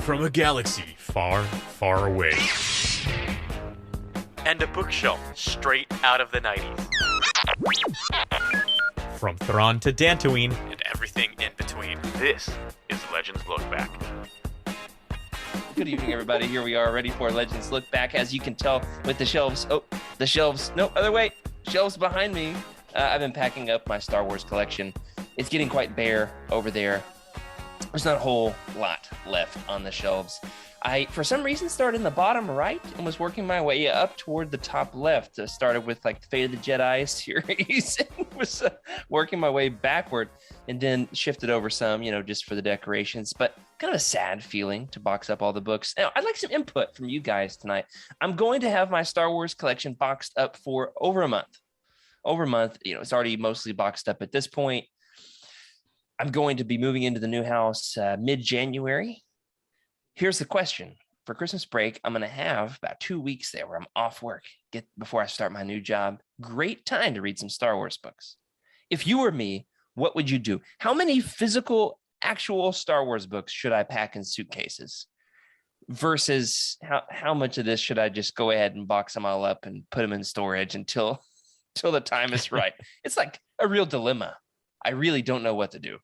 from a galaxy far, far away. And a bookshelf straight out of the 90s. From Thrawn to Dantooine. And everything in between. This is Legends Look Back. Good evening, everybody. Here we are, ready for Legends Look Back. As you can tell with the shelves. Oh, the shelves. No, other way. Shelves behind me. I've been packing up my Star Wars collection. It's getting quite bare over there. There's not a whole lot left on the shelves. I, for some reason, started in the bottom right and was working my way up toward the top left. Started with like the Fate of the Jedi series and was working my way backward and then shifted over some, just for the decorations. But kind of a sad feeling to box up all the books. Now, I'd like some input from you guys tonight. I'm going to have my Star Wars collection boxed up for over a month. It's already mostly boxed up at this point. I'm going to be moving into the new house mid-January. Here's the question. For Christmas break, I'm going to have about 2 weeks there where I'm off work before I start my new job. Great time to read some Star Wars books. If you were me, what would you do? How many physical, actual Star Wars books should I pack in suitcases? Versus how much of this should I just go ahead and box them all up and put them in storage until the time is right? It's like a real dilemma. I really don't know what to do.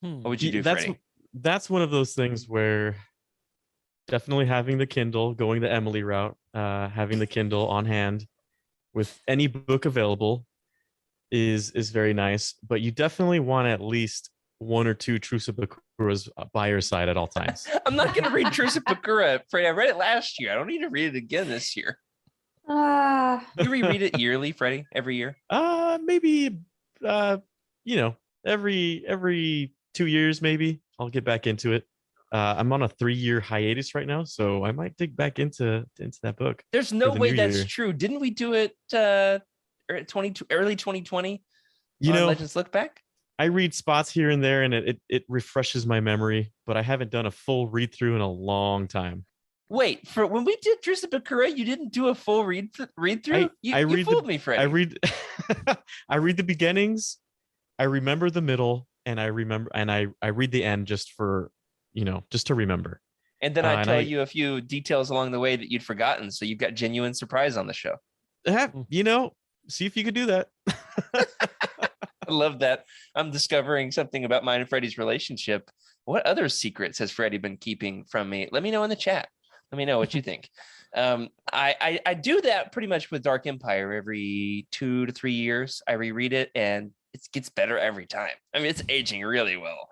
What would you do, Freddie? That's one of those things where definitely having the Kindle, going the Emily route, having the Kindle on hand with any book available is very nice. But you definitely want at least one or two Truce of Bakuras by your side at all times. I'm not going to read Truce of Bakura, Freddie. I read it last year. I don't need to read it again this year. You reread it yearly, Freddie? Every year? Maybe every 2 years, maybe I'll get back into it. I'm on a 3-year hiatus right now, so I might dig back into that book. There's no way that's true. Didn't we do it early 2020? Legends Look Back. I read spots here and there, and it refreshes my memory, but I haven't done a full read through in a long time. Wait, for when we did Truce of Bakura, you didn't do a full read through? You fooled me, Freddie. I read the beginnings, I remember the middle, and I read the end just for just to remember. And then I tell you a few details along the way that you'd forgotten, so you've got genuine surprise on the show. See if you could do that. I love that. I'm discovering something about mine and Freddie's relationship. What other secrets has Freddie been keeping from me? Let me know in the chat. Let me know what you think. I do that pretty much with Dark Empire. Every 2 to 3 years, I reread it, and it gets better every time. I mean, it's aging really well.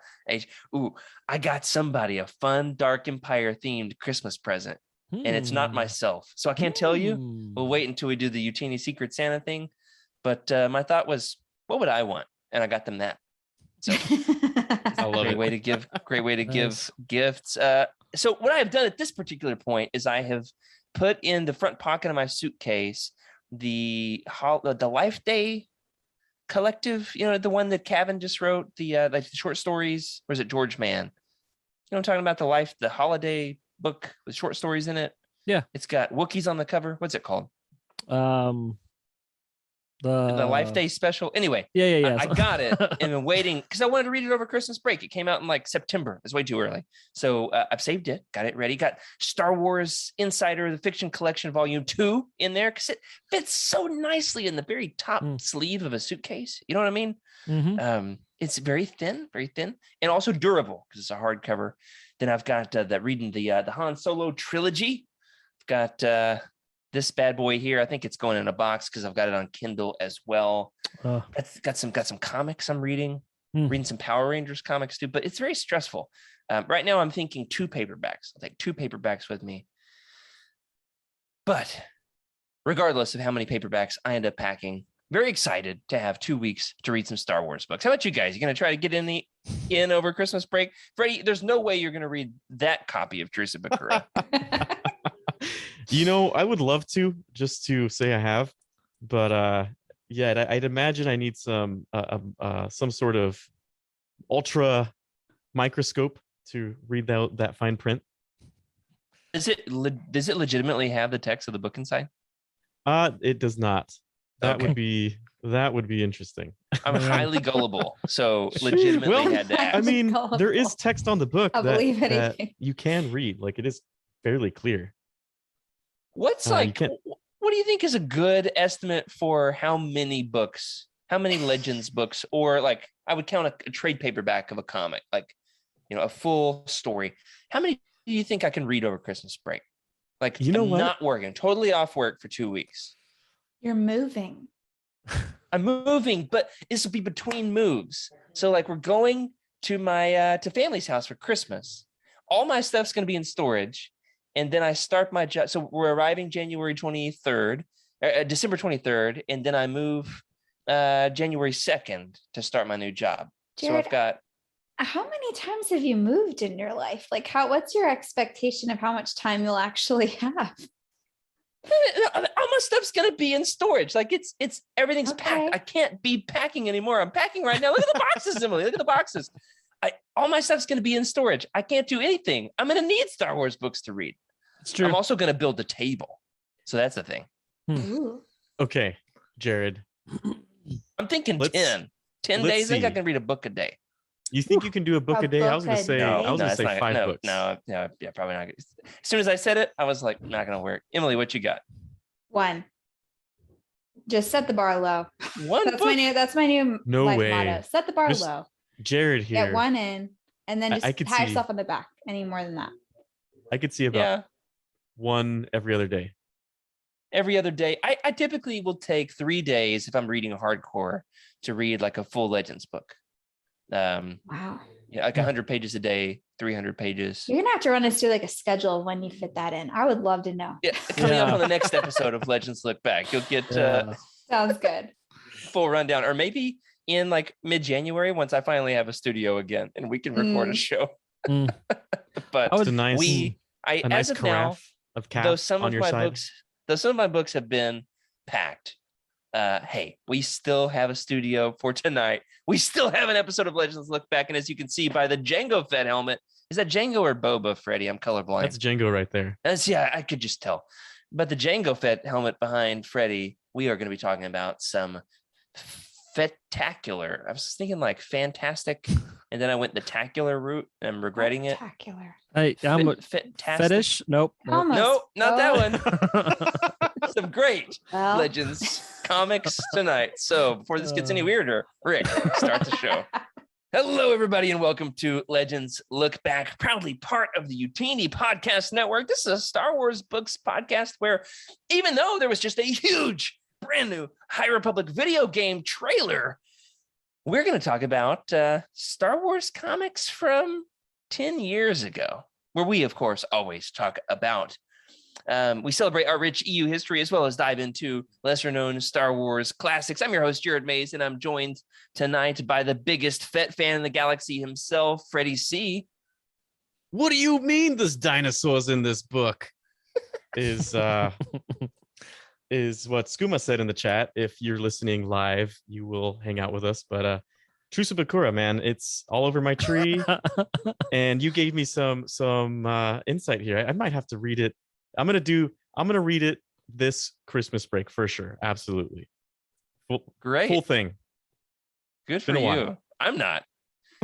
I got somebody a fun Dark Empire themed Christmas present, and it's not myself, so I can't tell you. We'll wait until we do the Utini Secret Santa thing. But my thought was, what would I want? And I got them that. So I love great way to give. Great way to give gifts. So what I have done at this particular point is I have put in the front pocket of my suitcase the Life Day collective, the one that Cavan just wrote, the like the short stories. Or is it George Mann? I'm talking about the holiday book with short stories in it. Yeah, it's got Wookiees on the cover. What's it called? The Life Day special. Anyway, yeah. I got it and been waiting because I wanted to read it over Christmas break. It came out in like September. It's way too early. So I've saved it, got it ready. Got Star Wars Insider, the Fiction Collection Volume 2 in there because it fits so nicely in the very top sleeve of a suitcase. You know what I mean? Mm-hmm. It's very thin, and also durable because it's a hardcover. Then I've got reading the Han Solo trilogy. I've got this bad boy here. I think it's going in a box because I've got it on Kindle as well. It's got some comics I'm reading. Reading some Power Rangers comics too, but it's very stressful. Right now I'm thinking 2 paperbacks. I'll take 2 paperbacks with me. But regardless of how many paperbacks I end up packing, very excited to have 2 weeks to read some Star Wars books. How about you guys? You going to try to get in over Christmas break? Freddie, there's no way you're going to read that copy of Truce of Bakura. I would love to, just to say I have, but I'd imagine I need some sort of ultra microscope to read that fine print. Does it legitimately have the text of the book inside? It does not. That would be interesting. I'm highly gullible, so legitimately Well, had to ask. I mean, Gullible. there is text on the book I'll that, believe that anything. you can read. Like, it is fairly clear. What's you like? can't- What do you think is a good estimate for how many books, how many Legends books, or like I would count a trade paperback of a comic, like a full story. How many do you think I can read over Christmas break? Like, You know I'm what? not working, totally off work for 2 weeks. You're moving. I'm moving, but this will be between moves. So like we're going to my to family's house for Christmas. All my stuff's going to be in storage, and then I start my job. So we're arriving January 23rd, December 23rd, and then I move January 2nd to start my new job. So Jared, I've got how many times have you moved in your life? Like, what's your expectation of how much time you'll actually have? all my stuff's gonna be in storage. Like it's everything's Okay. packed. I can't be packing anymore. I'm packing right now. Look at the boxes, Emily. Look at the boxes. All my stuff's gonna be in storage. I can't do anything. I'm gonna need Star Wars books to read. It's true. I'm also gonna build the table. So that's the thing. Ooh. Okay, Jared, I'm thinking Let's- 10 let's days. I think I see. can read a book a day. you think you can do a book A a day? I was book gonna a say, day? I was gonna it's say not- 5 no, books. yeah, probably not. As soon as I said it, I was like, not gonna work. Emily, what you got? One. Just set the bar low. One That's book? my new No life way. motto. Set the bar Just low. Jared here. Get one in, and then I just could pat see- yourself on the back. Any more than that? I could see about Yeah. one every other day. Every other day. I typically will take 3 days if I'm reading hardcore to read like a full Legends book. Wow. Yeah, like 100 pages a day, 300 pages. You're gonna have to run us through like a schedule of when you fit that in. I would love to know. Yeah, coming up Yeah. on the next episode of Legends Look Back, you'll get Yeah. Sounds good. full rundown, or maybe in like mid-January once I finally have a studio again and we can record a show. Mm. But I would- It's a nice, I a nice as of now, carafe of cap though some on of your my side. books, have been packed. Hey, we still have a studio for tonight. We still have an episode of Legends Look Back, and as you can see by the Jango Fett helmet, is that Jango or Boba, Freddie? I'm colorblind. That's Django right there. Yeah, I could just tell. But the Jango Fett helmet behind Freddie, we are going to be talking about some Fettacular. I was thinking like fantastic, and then I went the tacular route. And I'm regretting it. Spectacular. Hey, I'm a Fetastic. fetish. Nope. Almost. No, not that Oh, one. Some great well. Legends comics tonight. So before this gets any weirder, Rick, start the show. Hello, everybody, and welcome to Legends Look Back, proudly part of the Utini Podcast Network. This is a Star Wars books podcast where, even though there was just a huge, brand new High Republic video game trailer, we're going to talk about Star Wars comics from 10 years ago, where we, of course, always talk about. We celebrate our rich EU history as well as dive into lesser known Star Wars classics. I'm your host, Jared Mays, and I'm joined tonight by the biggest Fett fan in the galaxy himself, Freddie C. What do you mean there's dinosaurs in this book? is what Skuma said in the chat. If you're listening live, you will hang out with us. But Trusa Bakura, man, it's all over my tree. And you gave me some insight here. I might have to read it. I'm gonna read it this Christmas break for sure. Absolutely. Great. Full thing. Good for been a while. you. I'm not.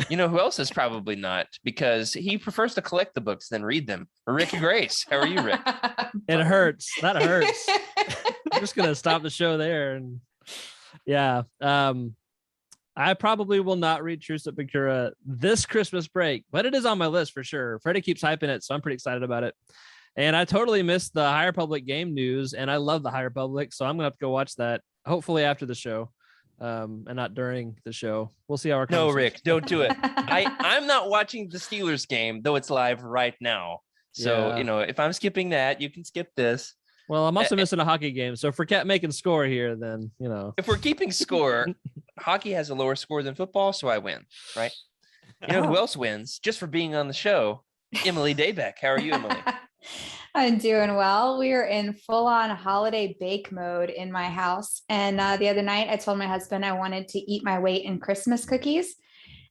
You know who else is probably not, because he prefers to collect the books than read them. Rick Grace. How are you, Rick? It hurts. That hurts. I'm just gonna stop the show there. And yeah, I probably will not read Truce at Bakura this Christmas break, but it is on my list for sure. Freddie keeps hyping it, so I'm pretty excited about it. And I totally missed the High Republic game news, and I love the High Republic, so I'm gonna have to go watch that. Hopefully after the show, and not during the show. We'll see how our No, conversation- Rick, don't do it. I'm not watching the Steelers game, though it's live right now. So, Yeah. if I'm skipping that, you can skip this. Well, I'm also missing a hockey game, so if we kept making score here, then If we're keeping score, hockey has a lower score than football, so I win, right? You know who else wins just for being on the show? Emily Daybeck. How are you, Emily? I'm doing well. We are in full on holiday bake mode in my house. And the other night I told my husband I wanted to eat my weight in Christmas cookies.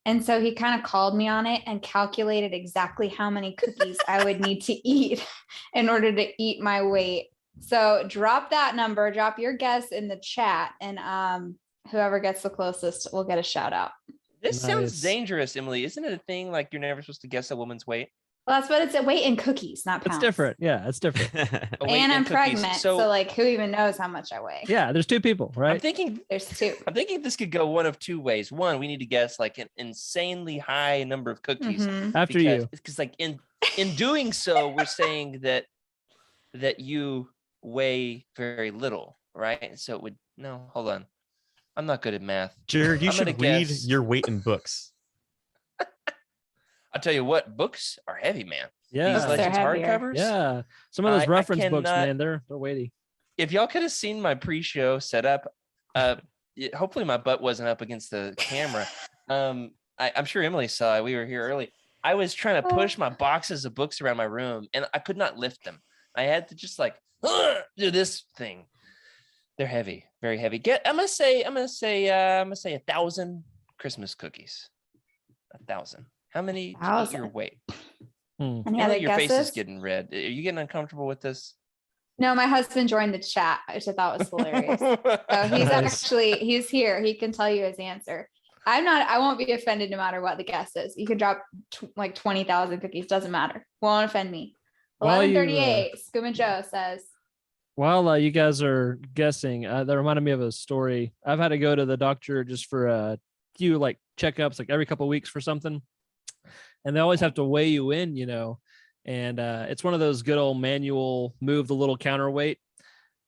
And so he kind of called me on it and calculated exactly how many cookies I would need to eat in order to eat my weight. So drop that number, drop your guess in the chat. And whoever gets the closest will get a shout out. This sounds Nice. dangerous, Emily. Isn't it a thing like you're never supposed to guess a woman's weight? Well, that's what it's a weight in cookies, not pounds. It's different. Yeah, it's different. A weight And in I'm cookies. pregnant, so like, who even knows how much I weigh? Yeah, there's two people, I'm right? thinking There's two. this could go one of two ways. One, we need to guess like an insanely high number of cookies. Mhm. After you. Because like in doing so, we're saying that you weigh very little, right? So it would hold on. I'm not good at math. Jared, you I'm should gonna read guess- your weight in books. I'll tell you what, books are heavy, man. Yeah. These Books are Legends heavier. hardcovers. Yeah. Some of those I reference books, cannot- man, they're weighty. If y'all could have seen my pre-show setup, hopefully my butt wasn't up against the camera. I'm sure Emily saw it. We were here early. I was trying to push my boxes of books around my room, and I could not lift them. I had to just like do this thing. They're heavy, very heavy. I'm gonna say 1,000 Christmas cookies. 1,000. How many eat 1,000. your weight? Hmm. Any Emily, other your face is guesses? getting red. Are you getting uncomfortable with this? No, my husband joined the chat, which I thought was hilarious. So he's Nice. he's here. He can tell you his answer. I won't be offended no matter what the guess is. You can drop like 20,000 cookies. Doesn't matter. Won't offend me. While you, 1138. Skooma Joe says, While you guys are guessing, that reminded me of a story. I've had to go to the doctor just for a few like checkups, like every couple of weeks for something, and they always have to weigh you in, and it's one of those good old manual move the little counterweight,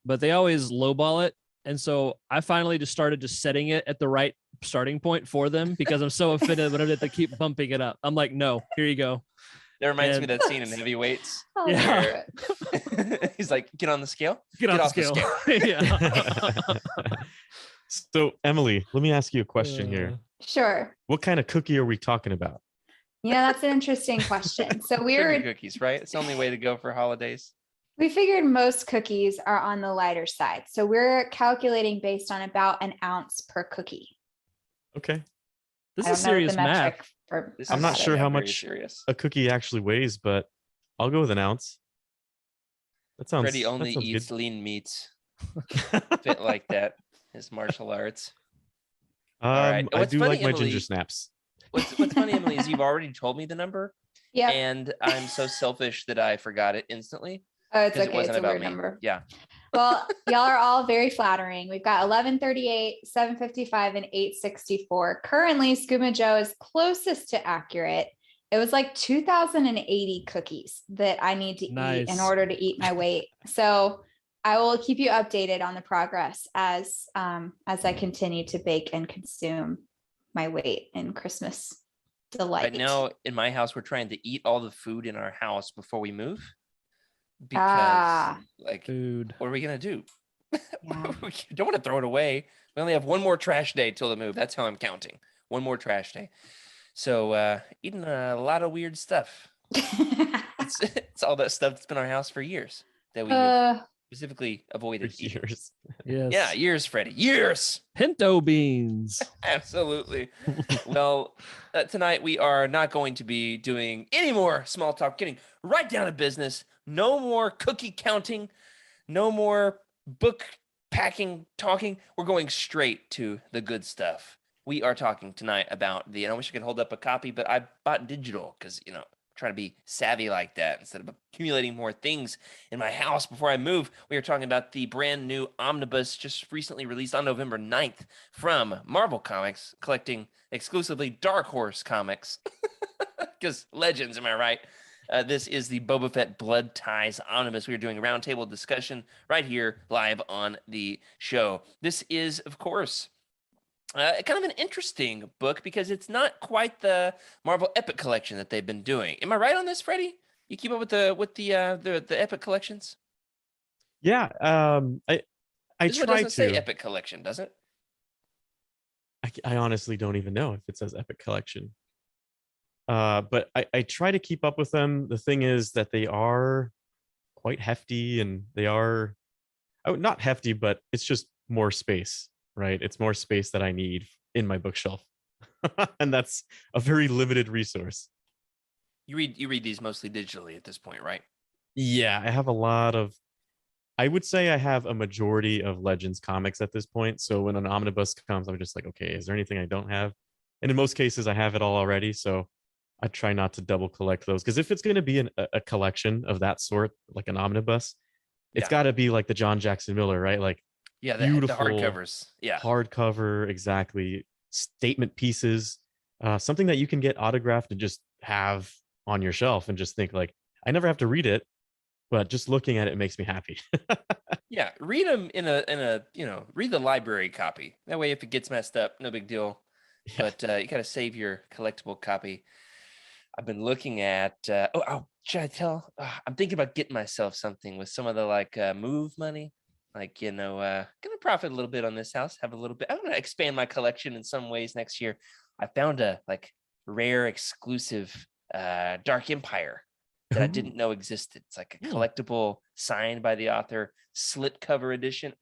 but they always lowball it, and so I finally just started just setting it at the right starting point for them because I'm so offended whenever they keep bumping it up. I'm like, no, here you go. That reminds me And- of that scene in Heavyweights. oh, Yeah. where He's like, get on the scale. Get off the scale. Yeah. So, Emily, let me ask you a question here. Sure. What kind of cookie are we talking about? Yeah, that's an interesting question. So Sugar cookies, right? It's the only way to go for holidays. we figured most cookies are on the lighter side. So we're calculating based on about an ounce per cookie. Okay. This I is don't know what serious the math. metric for- This I'm is not sure how very much- serious. A cookie actually weighs, but I'll go with an ounce. That sounds. Freddie that only sounds eats good. lean meats. Fit like that. His martial arts. right. I What's do funny, like my Emily- ginger snaps. What's funny, Emily, is you've already told me the number, Yeah. and I'm so selfish that I forgot it instantly Oh, it's because okay. it wasn't It's a about weird me. number. Yeah. Well, y'all are all very flattering. We've got 1138, 755, and 864. Currently, Skooma Joe is closest to accurate. It was like 2,080 cookies that I need to eat in Nice. order to eat my weight. So I will keep you updated on the progress as I continue to bake and consume my weight in Christmas delight. Right now, in my house, we're trying to eat all the food in our house before we move. Because, Ah. like, Food. what are we gonna do? Yeah. We don't want to throw it away. We only have one more trash day till the move. That's how I'm counting. One more trash day. So eating a lot of weird stuff. It's all that stuff that's been in our house for years that we have specifically For avoided eating. years. Yes. Yeah, years, Freddie. Years. Pinto beans. Absolutely. Well, tonight we are not going to be doing any more small talk, getting right down to business. No more cookie counting. No more book packing talking. We're going straight to the good stuff. We are talking tonight about and I wish I could hold up a copy, but I bought digital because, trying to be savvy like that instead of accumulating more things in my house before I move. We are talking about the brand new Omnibus just recently released on November 9th from Marvel Comics, collecting exclusively Dark Horse comics. Because Legends, am I right? This is the Boba Fett Blood Ties Omnibus. We are doing a roundtable discussion right here live on the show. This is, of course, kind of an interesting book because it's not quite the Marvel Epic Collection that they've been doing. Am I right on this, Freddie? You keep up with the Epic Collections? Yeah. I This one try doesn't say to. Epic Collection, does it? I honestly don't even know if it says Epic Collection. But I try to keep up with them. The thing is that they are quite hefty, and they are not hefty, but it's just more space, right? It's more space that I need in my bookshelf. And that's a very limited resource. You read these mostly digitally at this point, right? Yeah, I have a lot of I would say I have a majority of Legends comics at this point. So when an omnibus comes, I'm just like, okay, is there anything I don't have? And in most cases, I have it all already. So I try not to double collect those, because if it's going to be a collection of that sort, like an omnibus, it's Yeah. got to be like the John Jackson Miller, right? Like Yeah, the beautiful hardcovers. Yeah. hardcover, exactly. Statement pieces, something that you can get autographed and just have on your shelf and just think like, I never have to read it, but just looking at it makes me happy. Yeah, read them in a read the library copy. That way, if it gets messed up, no big deal. Yeah. But you got to save your collectible copy. I've been looking at. Should I tell? I'm thinking about getting myself something with some of the like move money. Like gonna profit a little bit on this house. Have a little bit. I'm gonna expand my collection in some ways next year. I found a like rare exclusive Dark Empire that I didn't know existed. It's like a collectible signed by the author, slit cover edition.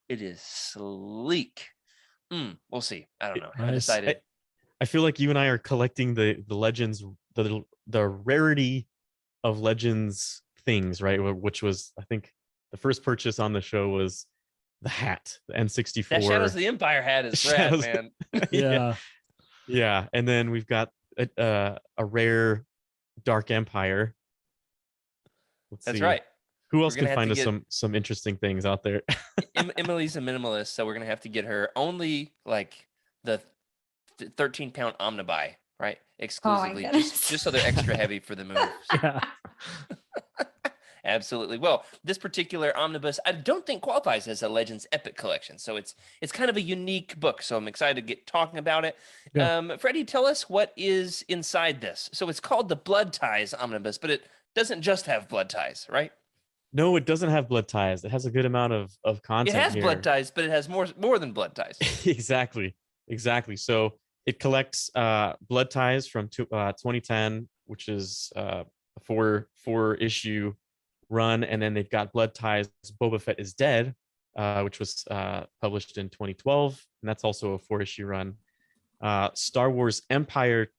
It is sleek. We'll see. I don't know. I Nice. decided. I feel like you and I are collecting the Legends, the rarity of Legends things, right? Which was, I think, the first purchase on the show was the hat, the N64. That Shadows of the Empire hat is rad, Shadows- man. Yeah. Yeah, and then we've got a rare Dark Empire. Let's That's see. right. Who else We're gonna can have to find us get- some interesting things out there? Emily's a minimalist, so we're gonna have to get her only like the 13-pound omnibuy, right? Exclusively, goodness. just so they're extra heavy for the move. Yeah. Absolutely. Well, this particular omnibus, I don't think qualifies as a Legends Epic collection, so it's kind of a unique book. So I'm excited to get talking about it. Yeah. Freddie, tell us what is inside this. So it's called the Blood Ties Omnibus, but it doesn't just have blood ties, right? No, it doesn't have blood ties. It has a good amount of content. It has here. blood ties, but it has more than blood ties. Exactly. So it collects blood ties from 2010, which is a four issue run, and then they've got blood ties Boba Fett is Dead, which was published in 2012, and that's also a 4-issue run. Star Wars Empire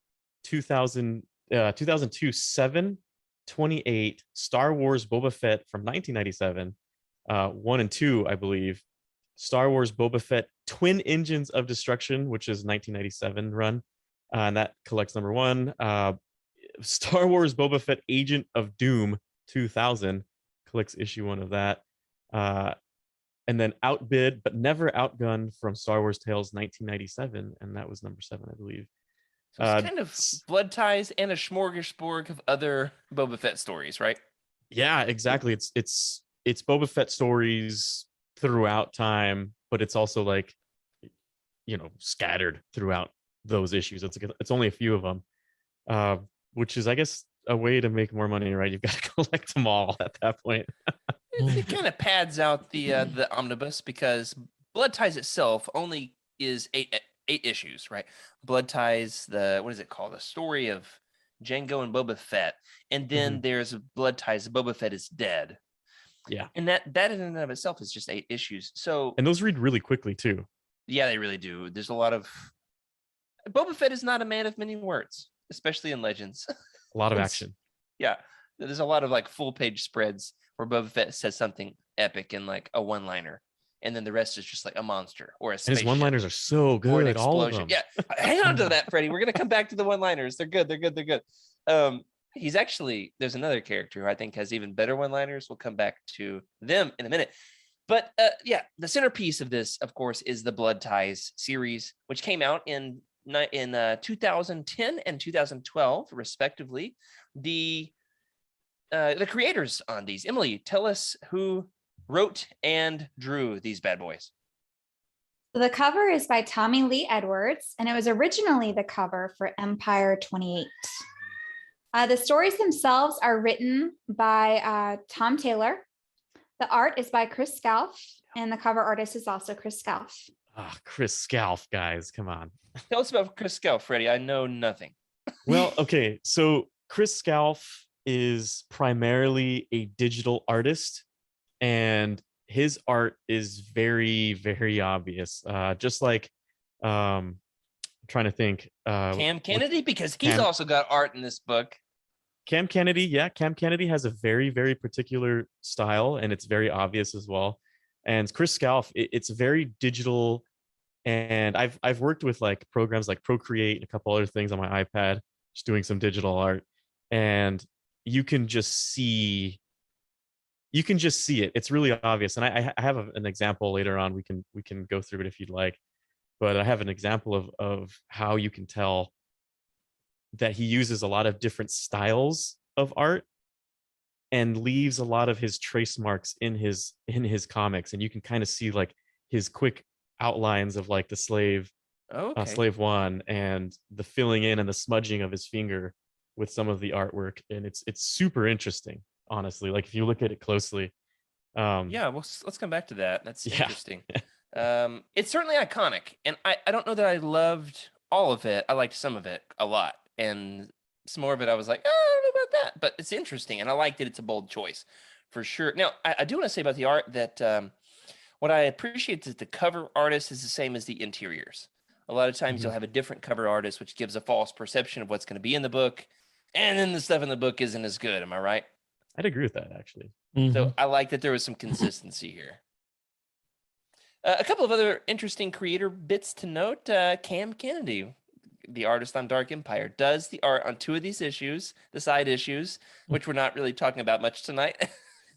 2002 7 28, Star Wars Boba Fett from 1997, 1 and 2, I believe. Star Wars Boba Fett Twin Engines of Destruction, which is 1997 run, and that collects number 1. Star Wars Boba Fett Agent of Doom 2000 collects issue 1 of that. And then Outbid but Never Outgunned from Star Wars Tales 1997, and that was number 7, I believe. So it's kind of blood ties and a smorgasbord of other Boba Fett stories, right? Yeah, exactly. It's Boba Fett stories throughout time, but it's also like, scattered throughout those issues. It's only a few of them, which is, I guess, a way to make more money, right? You've got to collect them all at that point. It kind of pads out the omnibus, because Blood Ties itself only is eight issues, right? Blood Ties, what is it called? The story of Jango and Boba Fett, and then there's Blood Ties. Boba Fett is Dead. Yeah, and that in and of itself is just 8 issues. So, and those read really quickly too. Yeah, they really do. There's a lot of Boba Fett is not a man of many words, especially in Legends. A lot of action. Yeah, there's a lot of like full page spreads where Boba Fett says something epic in like a one-liner, and then the rest is just like a monster or a spaceship. And his one-liners are so good. Or an all of explosion. them. Yeah, hang on to that, Freddie. We're gonna come back to the one-liners. They're good. He's actually, there's another character who I think has even better one-liners. We'll come back to them in a minute. But the centerpiece of this, of course, is the Blood Ties series, which came out in 2010 and 2012, respectively. The creators on these, Emily, tell us who wrote and drew these bad boys. The cover is by Tommy Lee Edwards, and it was originally the cover for Empire 28. The stories themselves are written by Tom Taylor. The art is by Chris Scalf, and the cover artist is also Chris Scalf. Chris Scalf, guys, come on. Tell us about Chris Scalf, Freddie. I know nothing. Well, okay, so Chris Scalf is primarily a digital artist, and his art is very, very obvious. Just like, I'm trying to think. Cam Kennedy, because he's also got art in this book. Cam Kennedy, yeah, Cam Kennedy has a very, very particular style, and it's very obvious as well. And Chris Scalf, it's very digital, and I've worked with like programs like Procreate and a couple other things on my iPad, just doing some digital art, and you can just see it. It's really obvious, and I have an example later on. We can go through it if you'd like, but I have an example of how you can tell that he uses a lot of different styles of art and leaves a lot of his trace marks in his comics, and you can kind of see like his quick outlines of like the slave one, and the filling in and the smudging of his finger with some of the artwork, and it's super interesting, honestly. Like if you look at it closely. Yeah, well, let's come back to that. That's Yeah. interesting. It's certainly iconic, and I don't know that I loved all of it. I liked some of it a lot, and some more of it I was like, oh, I don't know about that, but it's interesting, and I liked it. It's a bold choice for sure. Now, I do want to say about the art that what I appreciate is that the cover artist is the same as the interiors. A lot of times you'll have a different cover artist, which gives a false perception of what's going to be in the book, and then the stuff in the book isn't as good. Am I right? I'd agree with that, actually. So I like that there was some consistency here. A couple of other interesting creator bits to note. Cam Kennedy, the artist on Dark Empire, does the art on 2 of these issues, the side issues, which we're not really talking about much tonight,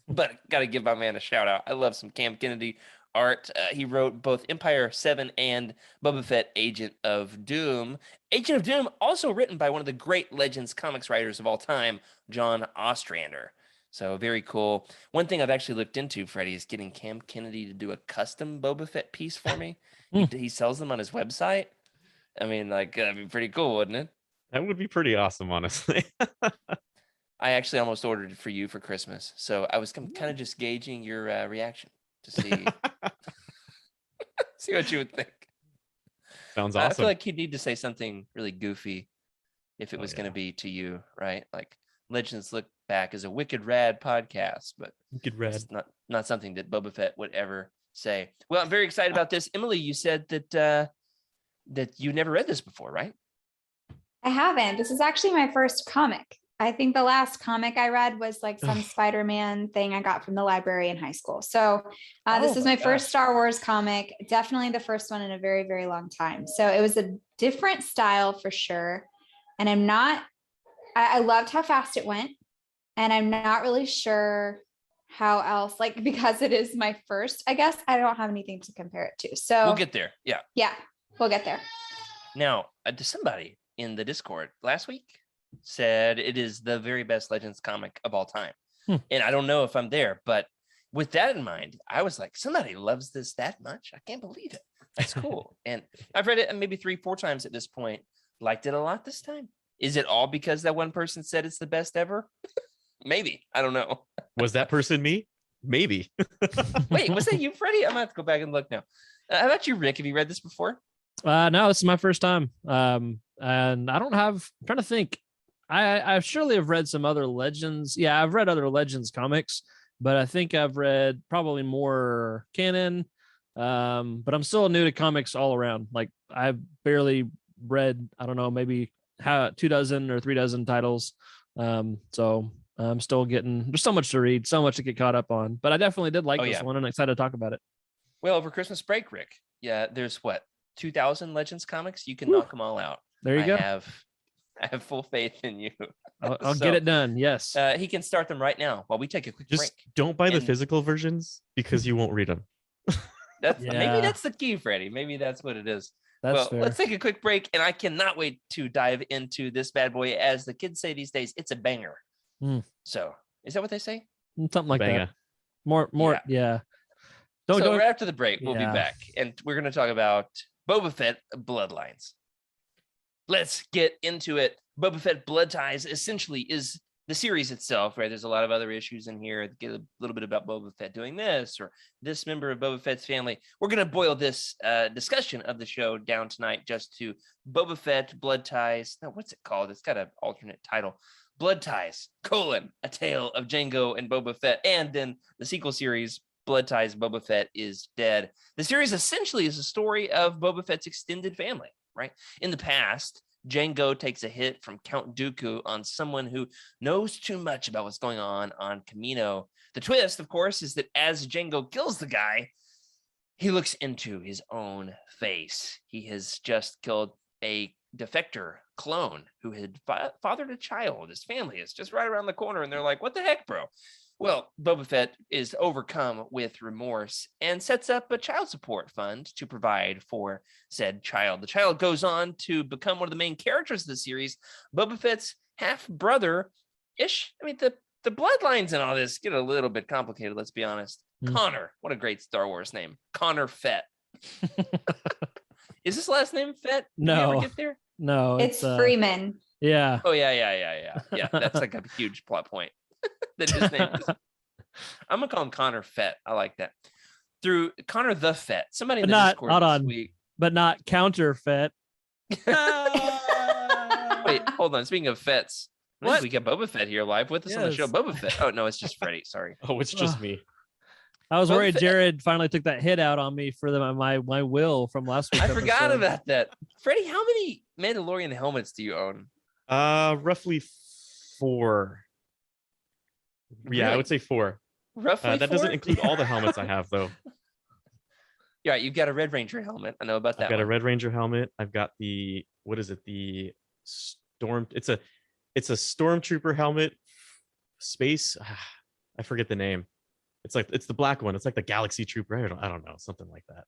but got to give my man a shout out. I love some Cam Kennedy art. He wrote both Empire 7 and Boba Fett, Agent of Doom. Agent of Doom, also written by one of the great Legends comics writers of all time, John Ostrander. So very cool. One thing I've actually looked into, Freddie, is getting Cam Kennedy to do a custom Boba Fett piece for me. He sells them on his website. I mean, like, that'd be pretty cool, wouldn't it? That would be pretty awesome, honestly. I actually almost ordered it for you for Christmas. So I was kind of just gauging your reaction to see, see what you would think. Sounds awesome. I feel like he'd need to say something really goofy if it was going to be to you, right? Like, Legends Look Back is a wicked rad podcast, but Wicked rad. it's not something that Boba Fett would ever say. Well, I'm very excited about this. Emily, you said that that you never read this before, right? I haven't. This is actually my first comic. I think the last comic I read was like some Spider-Man thing I got from the library in high school. So this is my first Star Wars comic, definitely the first one in a very, very long time. So it was a different style for sure. And I loved how fast it went. And I'm not really sure how else, like, because it is my first, I guess I don't have anything to compare it to. So We'll get there. Yeah. Yeah, we'll get there. Now, somebody in the Discord last week said it is the very best Legends comic of all time. And I don't know if I'm there, but with that in mind, I was like, somebody loves this that much. I can't believe it. That's cool. And I've read it maybe 3-4 times at this point. Liked it a lot this time. Is it all because that one person said it's the best ever? Maybe. I don't know. Was that person me? Maybe. Wait, was that you, Freddie? I'm gonna have to go back and look now. How about you, Rick? Have you read this before? No, this is my first time. And I don't have, I'm trying to think. I surely have read some other Legends. Yeah, I've read other Legends comics, but I think I've read probably more canon. But I'm still new to comics all around. Like, I've barely read, I don't know, maybe 2 dozen or 3 dozen titles. So I'm still there's so much to read, so much to get caught up on, but I definitely did like this one and I'm excited to talk about it. Well, over Christmas break, Rick, there's 2,000 Legends comics. You can knock them all out. There you go. I have full faith in you. I'll get it done. Yes. He can start them right now while we take a quick break. Just don't buy the physical versions because you won't read them. Maybe that's the key, Freddie. Maybe that's what it is. That's fair. Let's take a quick break, and I cannot wait to dive into this bad boy. As the kids say these days, it's a banger. So, is that what they say? Something like Banger. that. More, yeah. Right after the break, we'll be back, and we're going to talk about Boba Fett Bloodlines. Let's get into it. Boba Fett Blood Ties essentially is the series itself, right? There's a lot of other issues in here. Get a little bit about Boba Fett doing this or this member of Boba Fett's family. We're going to boil this discussion of the show down tonight just to Boba Fett Blood Ties. Now, what's it called? It's got an alternate title. Blood Ties, A Tale of Jango and Boba Fett. And then the sequel series, Blood Ties, Boba Fett is Dead. The series essentially is a story of Boba Fett's extended family, right? In the past, Jango takes a hit from Count Dooku on someone who knows too much about what's going on Kamino. The twist, of course, is that as Jango kills the guy, he looks into his own face. He has just killed a defector clone who had fathered a child. His family is just right around the corner, and they're like, what the heck, bro? Well, Boba Fett is overcome with remorse and sets up a child support fund to provide for said child. The child goes on to become one of the main characters of the series, Boba Fett's half-brother-ish. I mean, the bloodlines and all this get a little bit complicated, let's be honest. Connor, what a great Star Wars name. Connor Fett. Is his last name Fett? Did No. we ever get there? No, It's Freeman. Yeah. Oh, yeah. Yeah, that's like a huge plot point. That his name is. I'm gonna call him Connor Fett. I like that. Through Connor the Fett. Somebody in the Discord this week. But not counterfeit. Wait, hold on. Speaking of Fetts, What? we got Boba Fett here live with us on the show. Boba Fett. Oh no, it's just Freddie. Sorry. Oh, it's just me. I was Boba worried Fett. Jared finally took that hit out on me for my will from last week. I forgot about that. Freddie, how many Mandalorian helmets do you own? Roughly 4. Yeah, I Really? would say 4. Roughly that 4? doesn't include all the helmets I have, though. Yeah, you've got a Red Ranger helmet. I know about that. I've got a one. Red Ranger helmet. I've got the the storm. It's a stormtrooper helmet. Space. I forget the name. It's the black one. It's like the Galaxy Trooper. I don't know, something like that.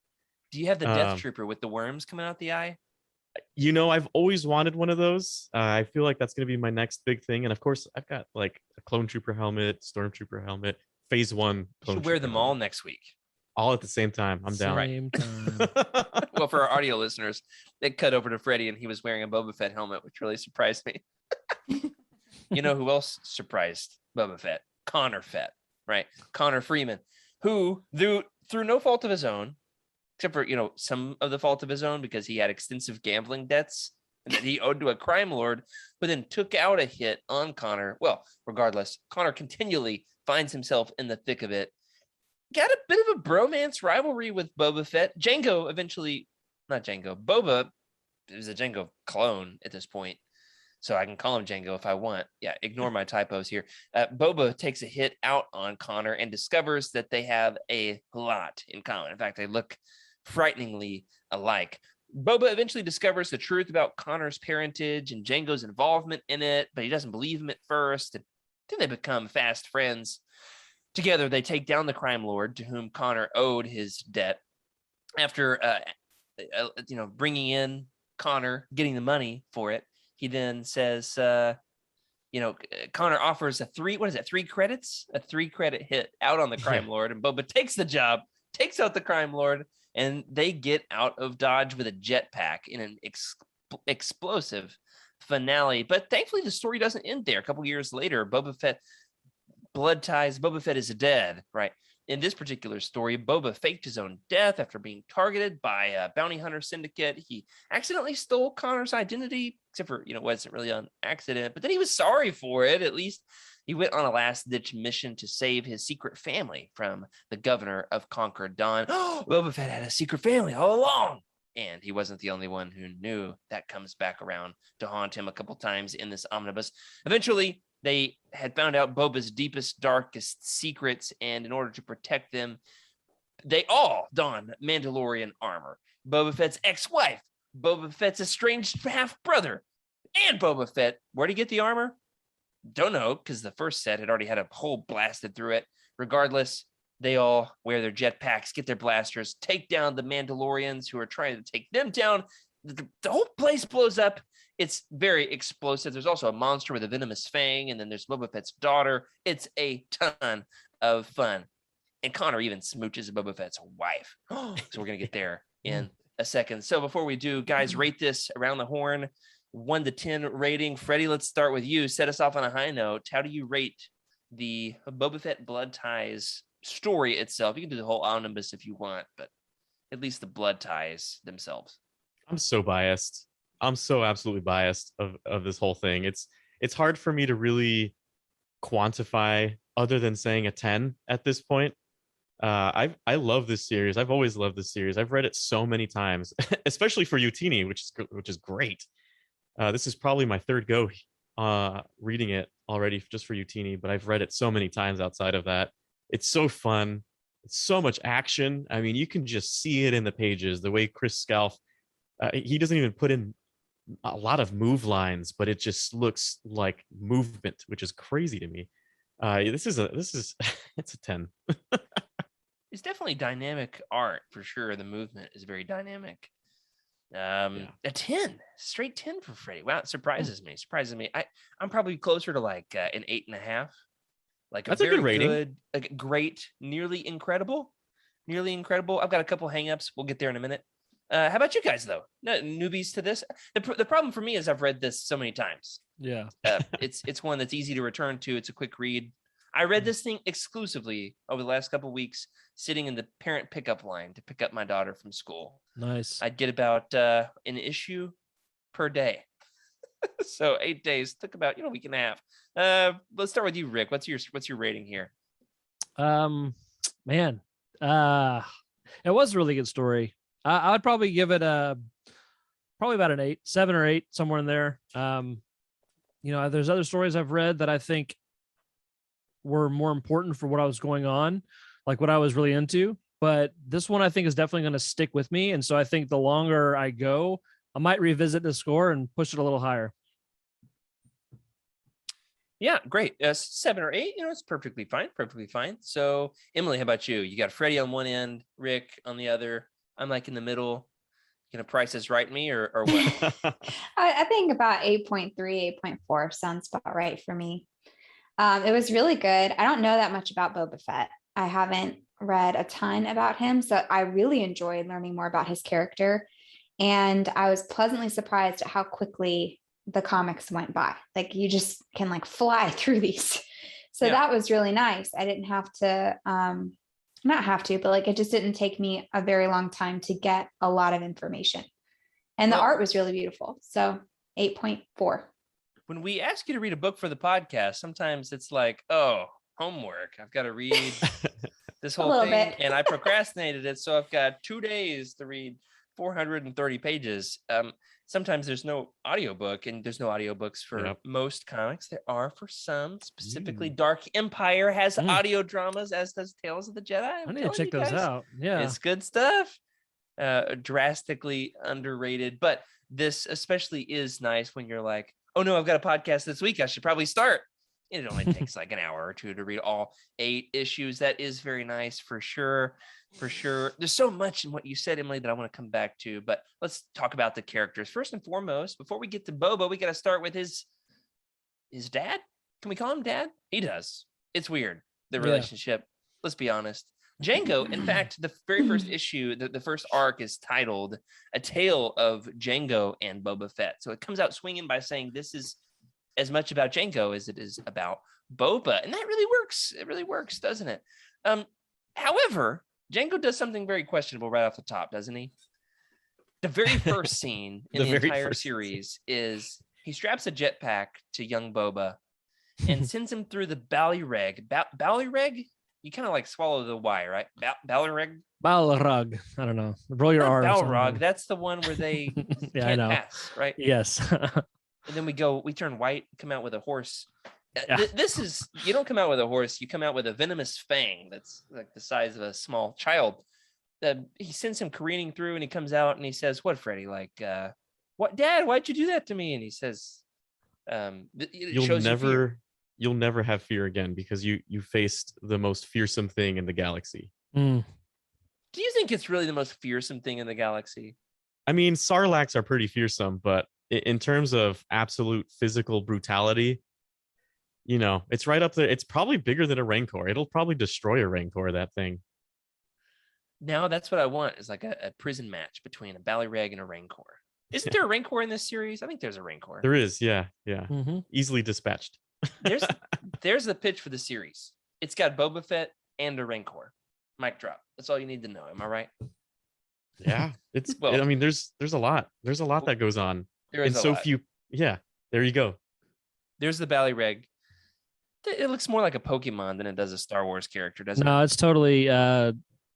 Do you have the Death Trooper with the worms coming out the eye? I've always wanted one of those. I feel like that's going to be my next big thing. And of course, I've got like a Clone Trooper helmet, Stormtrooper helmet, Phase 1. You Clone should wear Trooper them all helmet. next week. All at the same time. I'm down. Same time. Well, for our audio listeners, they cut over to Freddie and he was wearing a Boba Fett helmet, which really surprised me. You know who else surprised Boba Fett? Connor Fett, right? Connor Freeman, who through no fault of his own, except for, some of the fault of his own because he had extensive gambling debts that he owed to a crime lord, but then took out a hit on Connor. Well, regardless, Connor continually finds himself in the thick of it. Got a bit of a bromance rivalry with Boba Fett. Boba is a Jango clone at this point, so I can call him Jango if I want. Yeah, ignore my typos here. Boba takes a hit out on Connor and discovers that they have a lot in common. In fact, they look frighteningly alike. Boba eventually discovers the truth about Connor's parentage and Jango's involvement in it, but he doesn't believe him at first. And then they become fast friends. Together, they take down the crime lord to whom Connor owed his debt. After, bringing in Connor, getting the money for it, he then says, Connor offers a 3 credits? A 3-credit hit out on the crime lord, and Boba takes the job, takes out the crime lord, and they get out of Dodge with a jetpack in an explosive finale. But thankfully, the story doesn't end there. A couple years later, Boba Fett blood ties. Boba Fett is dead, right? In this particular story, Boba faked his own death after being targeted by a bounty hunter syndicate. He accidentally stole Connor's identity, except for, it wasn't really an accident, but then he was sorry for it. At least he went on a last-ditch mission to save his secret family from the governor of Conquer Dawn. Boba Fett had a secret family all along. And he wasn't the only one who knew. That comes back around to haunt him a couple times in this omnibus. Eventually, they had found out Boba's deepest, darkest secrets, and in order to protect them, they all don Mandalorian armor. Boba Fett's ex-wife, Boba Fett's estranged half-brother, and Boba Fett. Where'd he get the armor? Don't know, because the first set had already had a hole blasted through it. Regardless, they all wear their jetpacks, get their blasters, take down the Mandalorians who are trying to take them down. The whole place blows up. It's very explosive. There's also a monster with a venomous fang, and then there's Boba Fett's daughter. It's a ton of fun. And Connor even smooches Boba Fett's wife. So we're going to get there in a second. So before we do, guys, rate this around the horn. 1 to 10 rating. Freddie, let's start with you. Set us off on a high note. How do you rate the Boba Fett Blood Ties story itself? You can do the whole omnibus if you want, but at least the blood ties themselves. I'm so biased. I'm so absolutely biased of this whole thing. It's hard for me to really quantify other than saying a 10 at this point. I love this series. I've always loved this series. I've read it so many times, especially for Utini, which is great. This is probably my third go reading it already just for you, Teeny, but I've read it so many times outside of that. It's so fun. It's so much action. I mean, you can just see it in the pages. The way Chris Scalf, he doesn't even put in a lot of move lines, but it just looks like movement, which is crazy to me. This is it's a 10. It's definitely dynamic art for sure. The movement is very dynamic. A 10, straight 10 for Freddie. Wow, it surprises me. I'm probably closer to like an 8.5. Like That's a good rating. Great, nearly incredible. I've got a couple hangups. We'll get there in a minute. How about you guys though? No, newbies to this. The problem for me is I've read this so many times. Yeah. It's one that's easy to return to. It's a quick read. I read this thing exclusively over the last couple of weeks, sitting in the parent pickup line to pick up my daughter from school. Nice. I'd get about an issue per day. So 8 days took about a week and a half. Let's start with you, Rick. What's your rating here? Man, it was a really good story. I would probably give it probably about an 8, 7 or 8, somewhere in there. There's other stories I've read that I think were more important for what I was going on, like what I was really into. But this one I think is definitely going to stick with me. And so I think the longer I go, I might revisit the score and push it a little higher. Yeah, great. 7 or 8, it's perfectly fine. So Emily, how about you? You got Freddie on one end, Rick on the other. I'm like in the middle. Gonna Price Is Right me or what? I think about 8.3, 8.4 sounds about right for me. It was really good. I don't know that much about Boba Fett. I haven't read a ton about him, so I really enjoyed learning more about his character. And I was pleasantly surprised at how quickly the comics went by. Like you just can like fly through these. So that was really nice. I didn't have to, not have to, but like it just didn't take me a very long time to get a lot of information. And the art was really beautiful. So 8.4. When we ask you to read a book for the podcast, sometimes it's like, oh, homework. I've got to read this whole thing. And I procrastinated it. So I've got 2 days to read 430 pages. Sometimes there's no audiobook, and there's no audiobooks for most comics. There are for some, specifically Dark Empire has audio dramas, as does Tales of the Jedi. I need to check those out. Yeah. It's good stuff. Drastically underrated. But this especially is nice when you're like, oh no, I've got a podcast this week. I should probably start. And it only takes like an hour or two to read all 8 issues. That is very nice for sure. There's so much in what you said, Emily, that I want to come back to, but let's talk about the characters. First and foremost, before we get to Boba, we got to start with his dad. Can we call him dad? He does. It's weird, the relationship. Let's be honest. Django, in fact, the very first issue, the first arc is titled A Tale of Django and Boba Fett. So it comes out swinging by saying this is as much about Django as it is about Boba. And that really works. It really works, doesn't it? However, Django does something very questionable right off the top, doesn't he? The very first scene in the entire series is he straps a jetpack to young Boba and sends him through the Ballyreg. Ballyreg? You kind of like swallow the Y, right? Ballyreg? Balrog. I don't know. Roll your R. Balrog. That's the one where they can't pass, right? Yes. And then we turn white, come out with a horse. This is, you don't come out with a horse, you come out with a venomous fang that's like the size of a small child. He sends him careening through, and he comes out and he says, what, Freddie? Like, what, Dad, why'd you do that to me? And he says, you'll never have fear again because you faced the most fearsome thing in the galaxy. Mm. Do you think it's really the most fearsome thing in the galaxy? I mean, Sarlaccs are pretty fearsome, but in terms of absolute physical brutality, it's right up there. It's probably bigger than a Rancor. It'll probably destroy a Rancor, that thing. Now that's what I want, is like a prison match between a Ballyreg and a Rancor. Isn't there a Rancor in this series? I think there's a Rancor. There is, yeah. Mm-hmm. Easily dispatched. There's the pitch for the series. It's got Boba Fett and a Rancor. Mic drop. That's all you need to know. Am I right? Yeah. I mean, there's a lot. There's a lot that goes on. There is so few. Yeah. There you go. There's the Ballyreg. It looks more like a Pokemon than it does a Star Wars character, doesn't it? No, it's totally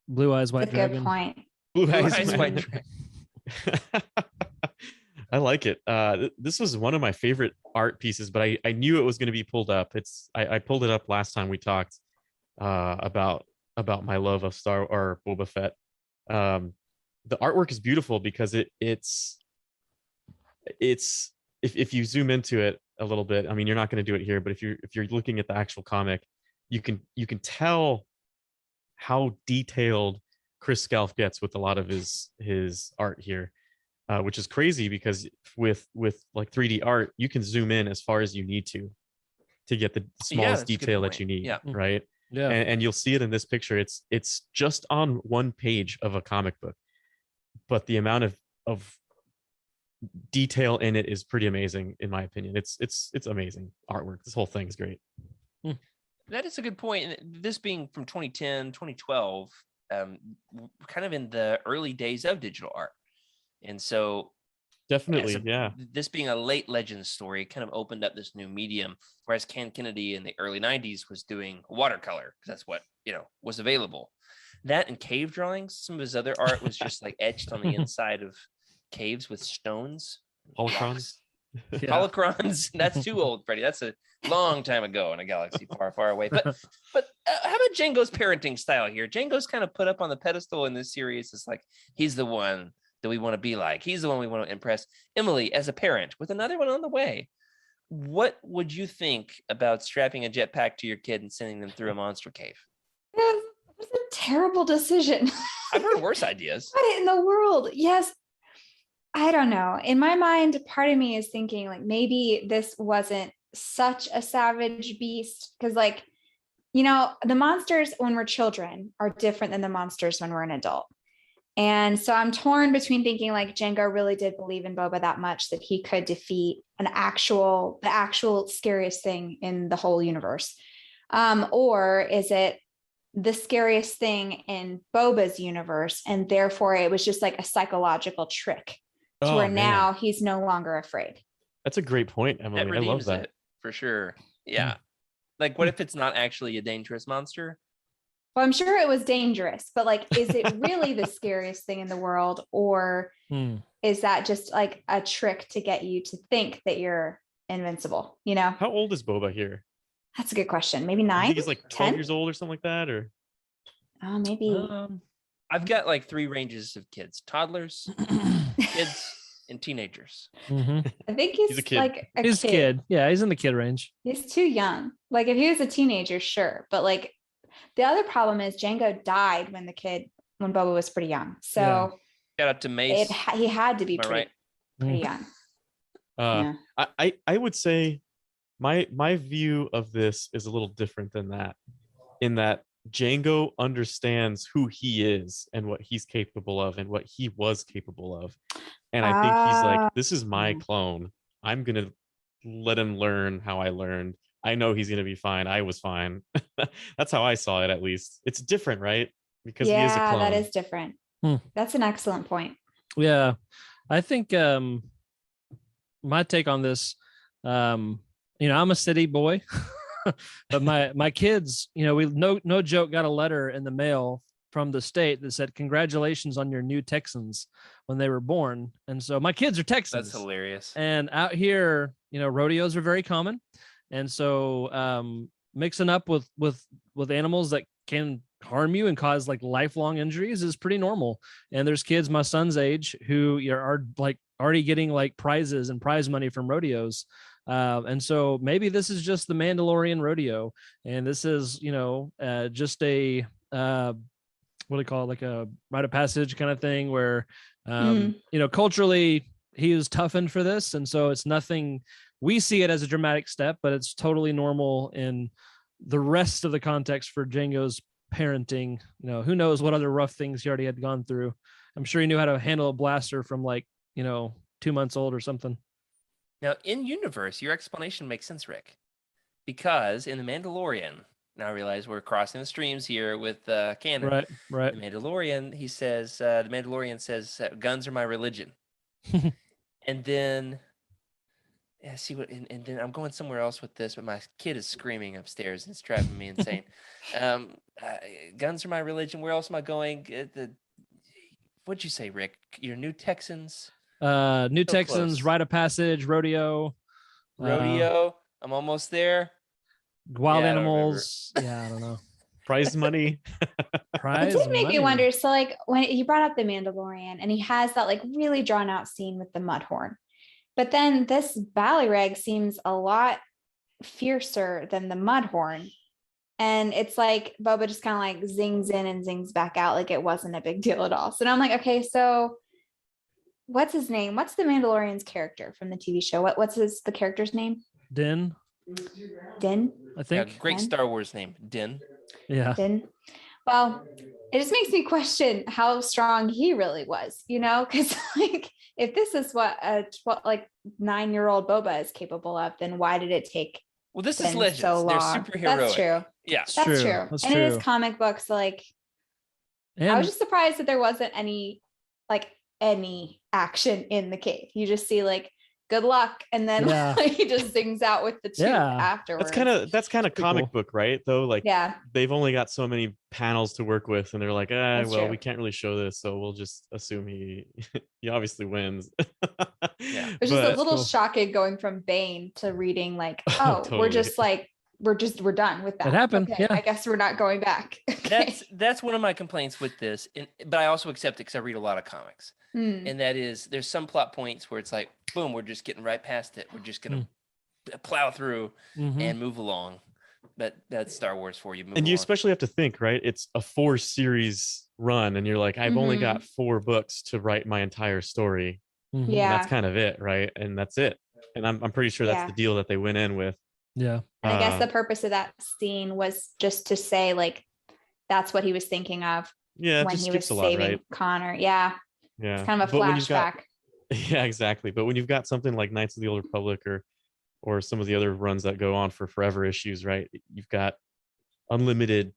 Blue Eyes White That's a Dragon. good point. Blue Eyes White Dragon. I like it. This was one of my favorite art pieces, but I knew it was going to be pulled up. I pulled it up last time we talked about my love of Star or Boba Fett. The artwork is beautiful because it's if you zoom into it a little bit. I mean, you're not going to do it here, but if you're looking at the actual comic, you can tell how detailed Chris Scalf gets with a lot of his art here, which is crazy because with like 3D art, you can zoom in as far as you need to get the smallest that's a good detail that point. you need, Yeah. right? Yeah. And you'll see it in this picture. It's just on one page of a comic book, but the amount of detail in it is pretty amazing, in my opinion. It's amazing artwork. This whole thing is great. That is a good point. And this being from 2010, 2012, kind of in the early days of digital art. And so Definitely, yeah. this being a late Legends story kind of opened up this new medium, whereas Ken Kennedy in the early 90s was doing watercolor because that's what, was available. That and cave drawings. Some of his other art was just like etched on the inside of caves with stones. Holocrons. Yeah. Holocrons. That's too old, Freddie. That's a long time ago in a galaxy far, far away. But how about Django's parenting style here? Django's kind of put up on the pedestal in this series. It's like he's the one that we want to be like. He's the one we want to impress. Emily, as a parent, with another one on the way, what would you think about strapping a jetpack to your kid and sending them through a monster cave? It was a terrible decision. I've heard worse ideas. What in the world? Yes. I don't know. In my mind, part of me is thinking like maybe this wasn't such a savage beast because the monsters when we're children are different than the monsters when we're an adult. And so I'm torn between thinking like Django really did believe in Boba that much that he could defeat the actual scariest thing in the whole universe. Or is it the scariest thing in Boba's universe? And therefore it was just like a psychological trick to where now he's no longer afraid. That's a great point, Emily. That I love redeems that. it, for sure. Yeah. Like, what if it's not actually a dangerous monster? Well, I'm sure it was dangerous, but like, is it really the scariest thing in the world? Or is that just like a trick to get you to think that you're invincible? How old is Boba here? That's a good question. Maybe I 9? think he's like 12 10? years old or something like that, or Oh, maybe. I've got like 3 ranges of kids: toddlers, kids, and teenagers. Mm-hmm. I think he's a kid. like a He's a kid. Yeah, he's in the kid range. He's too young. Like if he was a teenager, sure. But like the other problem is Django died when Boba was pretty young. So Shout out to Mace. he had to be Am I right? pretty young. Yeah. I would say my view of this is a little different than that, in that Django understands who he is and what he's capable of and what he was capable of. And I think he's like, this is my clone. I'm going to let him learn how I learned. I know he's going to be fine. I was fine. That's how I saw it, at least. It's different, right? Because he is a clone. That is different. That's an excellent point. Yeah. I think my take on this, I'm a city boy, but my kids, we no joke got a letter in the mail from the state that said, "Congratulations on your new Texans," when they were born. And so my kids are Texans. That's hilarious. And out here, rodeos are very common. And so mixing up with animals that can harm you and cause like lifelong injuries is pretty normal. And there's kids my son's age who are like already getting like prizes and prize money from rodeos. And so maybe this is just the Mandalorian rodeo, and this is, just a, what do you call it? Like a rite of passage kind of thing where, culturally he is toughened for this. And so it's nothing, we see it as a dramatic step, but it's totally normal in the rest of the context for Django's parenting. Who knows what other rough things he already had gone through. I'm sure he knew how to handle a blaster from 2 months old or something. Now, in universe, your explanation makes sense, Rick, because in The Mandalorian, now I realize we're crossing the streams here with canon. Right. The Mandalorian, he says, guns are my religion. And then, and then I'm going somewhere else with this, but my kid is screaming upstairs and it's driving me insane. Guns are my religion. Where else am I going? What'd you say, Rick? Your new Texans? New So Texans, close. Rite of Passage, Rodeo, Rodeo. I'm almost there. Wild Yeah, I don't remember. Animals. Yeah, I don't know. Prize money. It Prize did make money. me wonder. So, like, when he brought up the Mandalorian and he has that like really drawn out scene with the Mudhorn, but then this Ballyrag seems a lot fiercer than the Mudhorn. And it's like Boba just kind of like zings in and zings back out like it wasn't a big deal at all. So now I'm like, okay, so what's his name? What's the Mandalorian's character from the TV show? What's the character's name? Din, Din? I Yeah, think. great Ken? Star Wars name, Din. Yeah. Din. Well, it just makes me question how strong he really was, because like if this is what a 9-year-old Boba is capable of, then why did it take Well, this is been Legends. so They're long? superheroic. That's true. Yeah. It's That's true. true. That's And it true. is comic books. Like I And was just surprised that there wasn't any action in the cave. You just see like good luck, and then Yeah. he just zings out with the tube Yeah. afterwards. That's kind of pretty comic cool. book, right? Though, like Yeah, they've only got so many panels to work with, and they're like, That's well, true. we can't really show this, so we'll just assume he he obviously wins. Yeah. it was just a But- little cool. shocking going from Bane to reading like, oh, we're Totally. just like we're done with that. It happened, Okay, yeah. I guess we're not going back. Okay. That's one of my complaints with this, but I also accept it because I read a lot of comics, Hmm. and that is there's some plot points where it's like, boom, we're just getting right past it. We're just gonna plow through Mhm. and move along. But that's Star Wars for you. Move And you along. especially have to think, right? It's a 4-series run, and you're like, I've only Mhm. got 4 books to write my entire story. Mhm. And Yeah. that's kind of it, right? And that's it. And I'm pretty sure that's Yeah. the deal that they went in with. Yeah. And I guess Uh, the purpose of that scene was just to say like that's what he was thinking of yeah, it when just he was skips a lot, saving right? Connor. Yeah, Yeah. it's kind of a But when you've got- flashback. yeah, exactly. But when you've got something like Knights of the Old Republic or some of the other runs that go on for forever issues, right? You've got unlimited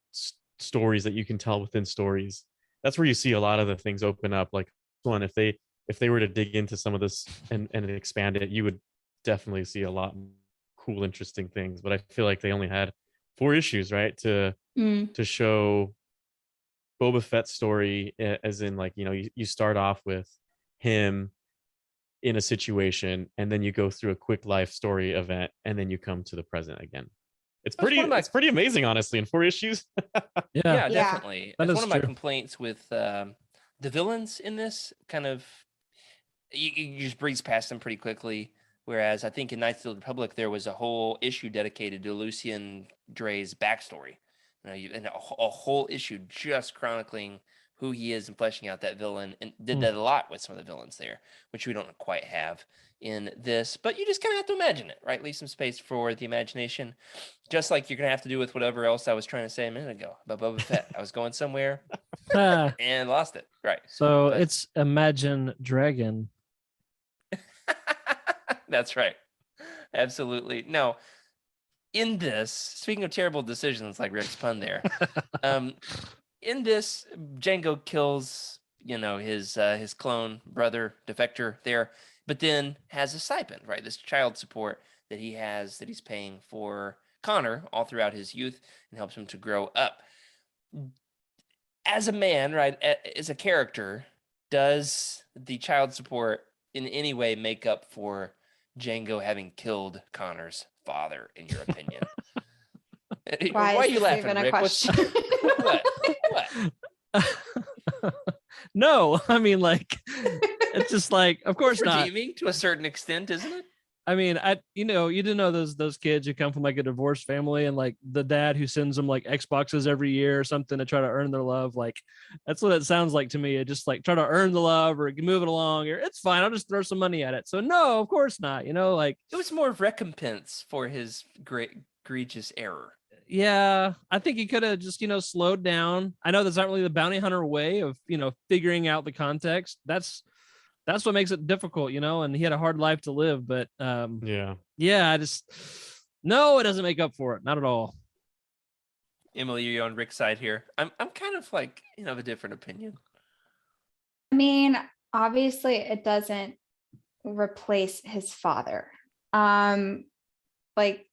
stories that you can tell within stories. That's where you see a lot of the things open up. Like one, if they were to dig into some of this and expand it, you would definitely see a lot cool, interesting things. But I feel like they only had 4 issues, right, to show Boba Fett's story, as in like, you start off with him in a situation, and then you go through a quick life story event, and then you come to the present again. It's That's one pretty of my- it's pretty amazing, honestly, in 4 issues. Yeah, Yeah. definitely. That That's is one of my true. complaints with the villains in this. Kind of, you just breeze past them pretty quickly. Whereas I think in Knights of the Old Republic there was a whole issue dedicated to Lucian Dre's backstory, and a whole issue just chronicling who he is and fleshing out that villain, and did that a lot with some of the villains there, which we don't quite have in this. But you just kind of have to imagine it, right? Leave some space for the imagination, just like you're gonna have to do with whatever else I was trying to say a minute ago about Boba Fett. I was going somewhere Ah, and lost it. Right. so But- it's Imagine Dragon. That's right. Absolutely. No. In this, speaking of terrible decisions, like Rick's pun there, in this, Django kills, his clone brother, defector there, but then has a stipend, right? This child support that he has that he's paying for Connor all throughout his youth and helps him to grow up. As a man, right, as a character, does the child support in any way make up for Django having killed Connor's father, in your opinion? Why are is you this laughing, even a Rick? What's- question? what? No, I mean, like, it's just like, of course not. Redeeming to a certain extent, isn't it? I mean, you didn't know those kids who come from like a divorced family, and like the dad who sends them like Xboxes every year or something to try to earn their love. Like, that's what it sounds like to me. It just like try to earn the love or move it along, or it's fine, I'll just throw some money at it. So no, of course not. Like It was more of recompense for his great egregious error. yeah, I think he could have just, slowed down. I know that's not really the bounty hunter way of, figuring out the context. That's what makes it difficult, and he had a hard life to live. But Yeah. no, it doesn't make up for it. Not at all. Emily, you're on Rick's side here. I'm kind of like, of a different opinion. I mean, obviously it doesn't replace his father. Like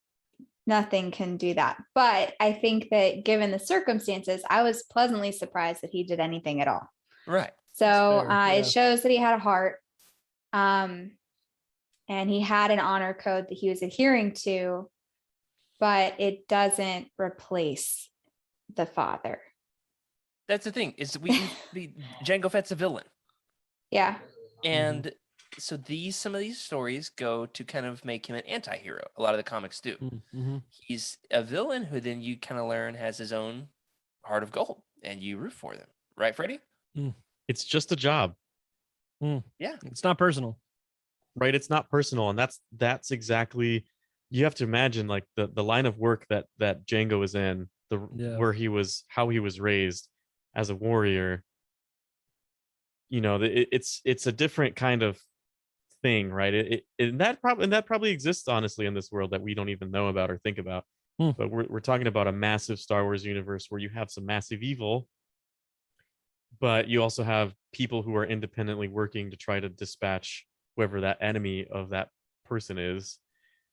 nothing can do that. But I think that given the circumstances, I was pleasantly surprised that he did anything at all. Right. So That's fair, yeah. it shows that he had a heart. And he had an honor code that he was adhering to, but it doesn't replace the father. That's the thing, is we Jango Fett's a villain. Yeah. And so some of these stories go to kind of make him an anti-hero. A lot of the comics do. Mm-hmm. He's a villain who then you kind of learn has his own heart of gold, and you root for them, right, Freddie? It's just a job, Yeah. It's not personal. right? It's not personal, and that's exactly, you have to imagine like the line of work that Django is in, where he was, how he was raised as a warrior. You know, it's a different kind of thing, right? And that probably exists honestly in this world that we don't even know about or think about. But we're talking about a massive Star Wars universe where you have some massive evil, but you also have people who are independently working to try to dispatch whoever that enemy of that person is,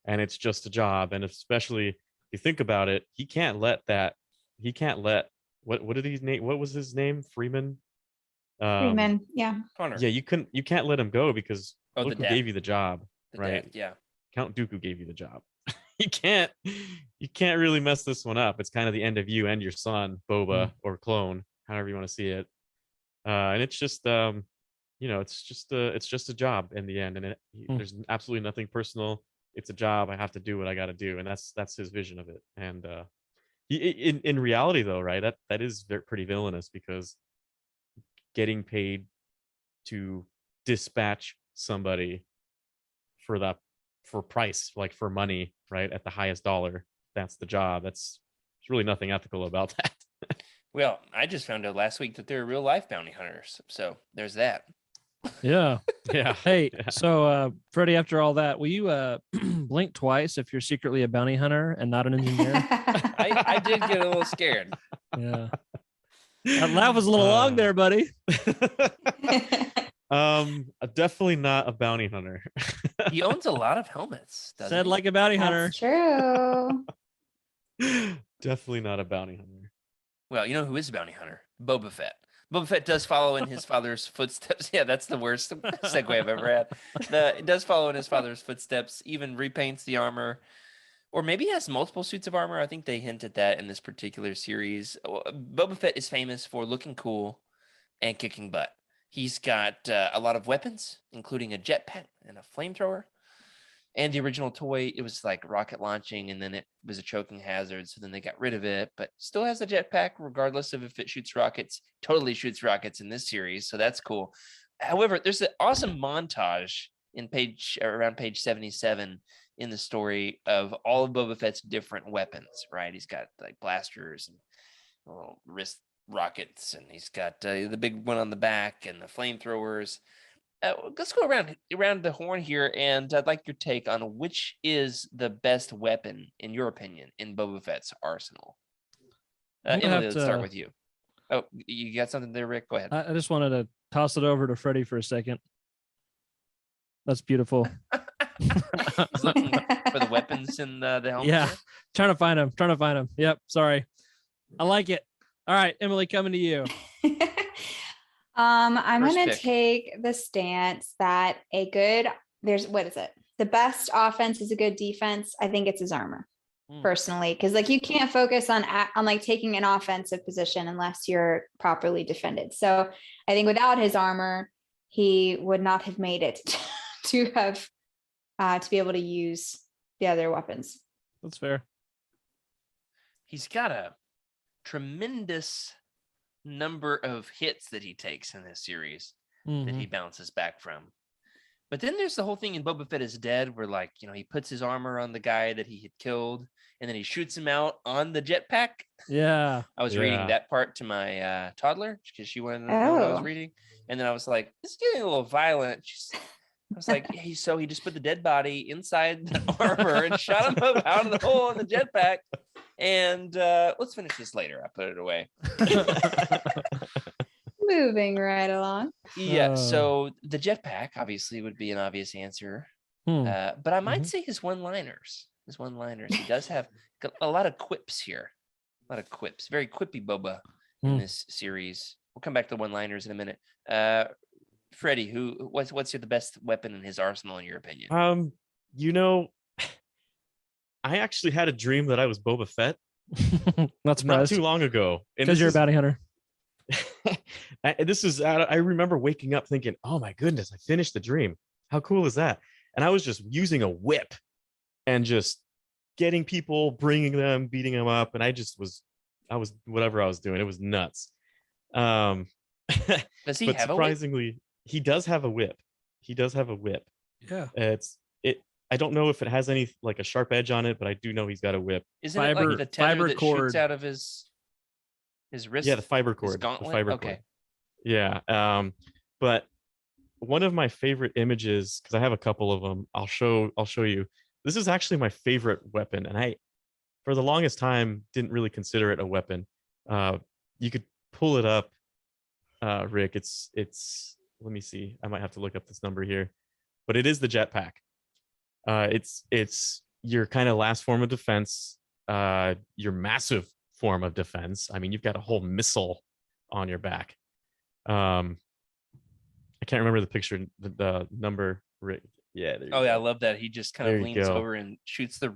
and it's just a job. And especially if you think about it, he can't let what did he name, what was his name, Freeman? Freeman, yeah. Connor. Yeah, you can't let him go because the look who dad. gave you the job, The right? dad, yeah. Count Dooku gave you the job. you can't really mess this one up. It's kind of the end of you and your son, Boba, or clone, however you want to see it. And it's just it's just a job in the end, and there's absolutely nothing personal. It's a job. I have to do what I got to do, and that's his vision of it. And in reality, though, right, that is pretty villainous, because getting paid to dispatch somebody for price, like for money, right, at the highest dollar, that's the job. There's really nothing ethical about that. Well, I just found out last week that they're real life bounty hunters. So there's that. Yeah. Yeah. Hey, so Freddie, after all that, will you blink twice if you're secretly a bounty hunter and not an engineer? I did get a little scared. Yeah. That laugh was a little long there, buddy. Definitely not a bounty hunter. He owns a lot of helmets. Said he? like a bounty hunter. That's true. Definitely not a bounty hunter. Well, you know who is a bounty hunter? Boba Fett. Boba Fett does follow in his father's footsteps. Yeah, that's the worst segue I've ever had. It does follow in his father's footsteps, even repaints the armor, or maybe has multiple suits of armor. I think they hint at that in this particular series. Boba Fett is famous for looking cool and kicking butt. He's got a lot of weapons, including a jetpack and a flamethrower. And the original toy, it was like rocket launching, and then it was a choking hazard. So then they got rid of it, but still has a jetpack, regardless of if it shoots rockets. Totally shoots rockets in this series, so that's cool. However, there's an awesome montage in around page 77 in the story of all of Boba Fett's different weapons. Right, he's got like blasters and little wrist rockets, and he's got the big one on the back and the flamethrowers. Let's go around the horn here, and I'd like your take on which is the best weapon, in your opinion, in Boba Fett's arsenal. Emily, let's start with you. Oh, you got something there, Rick? Go ahead. I just wanted to toss it over to Freddie for a second. That's beautiful. He's looking for the weapons in the helmet. Yeah, there? trying to find him. Yep, sorry. I like it. All right, Emily, coming to you. I'm First going to pick. take the stance that the best offense is a good defense. I think it's his armor, personally, because like you can't focus on like taking an offensive position unless you're properly defended. So I think without his armor, he would not have made it to have to be able to use the other weapons. That's fair. He's got a tremendous number of hits that he takes in this series that he bounces back from. But then there's the whole thing in Boba Fett is Dead, where like, he puts his armor on the guy that he had killed, and then he shoots him out on the jetpack. Yeah. I was reading that part to my toddler because she wanted to know what I was reading. And then I was like, this is getting a little violent. I was like, hey, so he just put the dead body inside the armor and shot him up out of the hole in the jetpack. And let's finish this later. I put it away. Moving right along. Yeah, so the jetpack obviously would be an obvious answer. But I might say his one-liners. He does have a lot of quips here. A lot of quips. Very quippy Boba in this series. We'll come back to one-liners in a minute. Freddie, what's the best weapon in his arsenal in your opinion? You know, I actually had a dream that I was Boba Fett Not not surprised. too long ago. And Because you're a bounty hunter. this is I remember waking up thinking, oh my goodness, I finished the dream. How cool is that? And I was just using a whip and just getting people, bringing them, beating them up. And I was whatever I was doing. It was nuts. Does he But have a whip? surprisingly, he does have a whip. He does have a whip. Yeah. I don't know if it has any like a sharp edge on it, but I do know he's got a whip. Isn't it like the tether fiber that cord. shoots out of his wrist? Yeah, the fiber cord. His gauntlet? The fiber Okay. cord. Yeah. But one of my favorite images, because I have a couple of them, I'll show you. This is actually my favorite weapon, and I, for the longest time, didn't really consider it a weapon. You could pull it up, Rick. It's. Let me see. I might have to look up this number here, but it is the jetpack. It's your kind of last form of defense. Your massive form of defense. I mean, you've got a whole missile on your back. I can't remember the picture, the number. Yeah. There you go. Yeah, I love that. He just kind There of you leans go. over and shoots the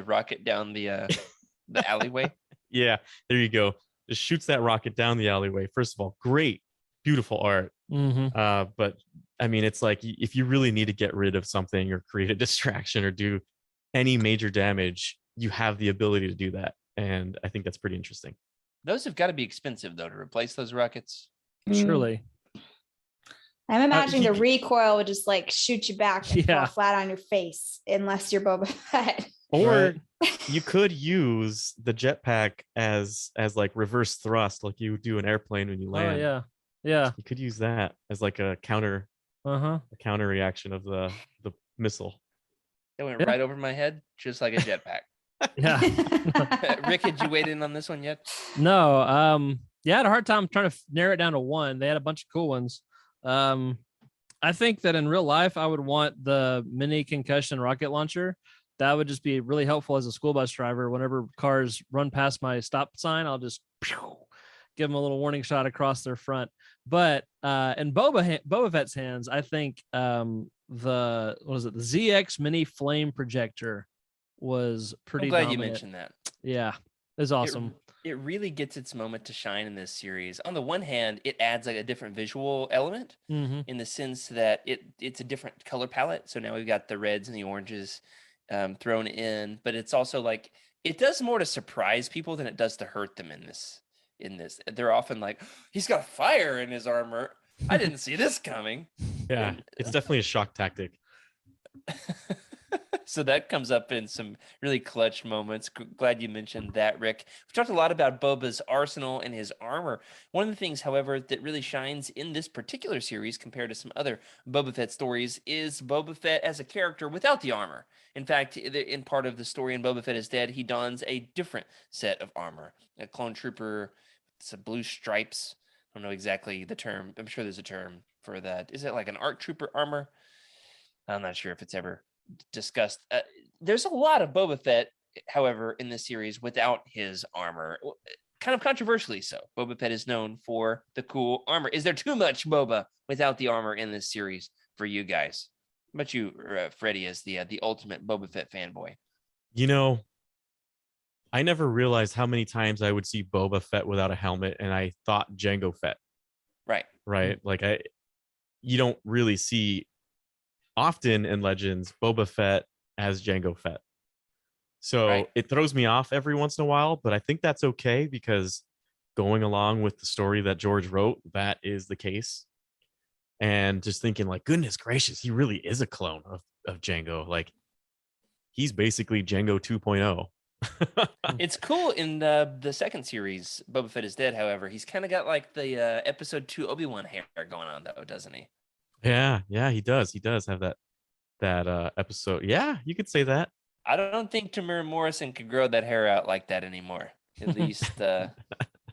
rocket down the alleyway. Yeah, there you go. Just shoots that rocket down the alleyway. First of all, great, beautiful art. Mm-hmm. But I mean, it's like if you really need to get rid of something or create a distraction or do any major damage, you have the ability to do that. And I think that's pretty interesting. Those have got to be expensive though to replace those rockets. Surely. I'm imagining the recoil would just like shoot you back and Yeah. fall flat on your face unless you're Boba Fett. Or you could use the jetpack as like reverse thrust, like you do an airplane when you land. Oh yeah. You could use that as like a counter reaction of the missile. That went Yeah. right over my head, just like a jetpack. Yeah. Rick, had you weighed in on this one yet? No. Yeah, I had a hard time trying to narrow it down to one. They had a bunch of cool ones. I think that in real life, I would want the mini concussion rocket launcher. That would just be really helpful as a school bus driver. Whenever cars run past my stop sign, I'll just give them a little warning shot across their front. But in Boba Fett's hands, I think the ZX mini flame projector was pretty. I'm glad dominant. you mentioned that. Yeah, it's awesome. It really gets its moment to shine in this series. On the one hand, it adds like a different visual element Mm-hmm. in the sense that it's a different color palette. So now we've got the reds and the oranges thrown in, but it's also like it does more to surprise people than it does to hurt them in this. They're often like, he's got fire in his armor. I didn't see this coming. Yeah, it's definitely a shock tactic. So that comes up in some really clutch moments. Glad you mentioned that, Rick. We've talked a lot about Boba's arsenal and his armor. One of the things, however, that really shines in this particular series compared to some other Boba Fett stories is Boba Fett as a character without the armor. In fact, in part of the story in Boba Fett is Dead, he dons a different set of armor. A clone trooper, some blue stripes. I don't know exactly the term. I'm sure there's a term for that. Is it like an ARC trooper armor? I'm not sure if it's ever discussed. There's a lot of Boba Fett, however, in this series without his armor. Kind of controversially so. Boba Fett is known for the cool armor. Is there too much Boba without the armor in this series for you guys? How about you, Freddie, as the ultimate Boba Fett fanboy? You know, I never realized how many times I would see Boba Fett without a helmet, and I thought Jango Fett. Right. Like you don't really see often in Legends Boba Fett as Jango Fett. So it throws me off every once in a while, but I think that's okay because going along with the story that George wrote, that is the case. And just thinking like, goodness gracious, he really is a clone of Jango. Like he's basically Jango 2.0. It's cool in the second series, Boba Fett is Dead, however. He's kind of got like the episode 2 Obi-Wan hair going on though, doesn't he? Yeah, he does. He does have that episode. Yeah, you could say that. I don't think Tamara Morrison could grow that hair out like that anymore. At least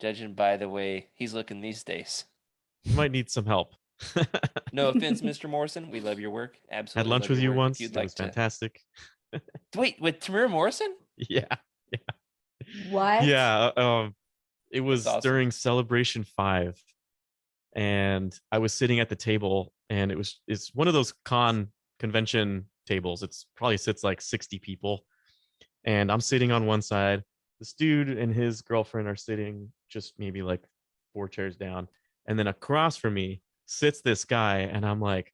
judging by the way he's looking these days. You might need some help. No offense, Mr. Morrison. We love your work. Absolutely. Had lunch love with your you work. once. If you'd It like was to... fantastic. Wait, with Tamara Morrison? Yeah. What? Yeah. It was awesome. during Celebration 5. and I was sitting at the table, and it's one of those convention tables. It's probably sits like 60 people, and I'm sitting on one side. This dude and his girlfriend are sitting just maybe like 4 chairs down, and then across from me sits this guy, and I'm like,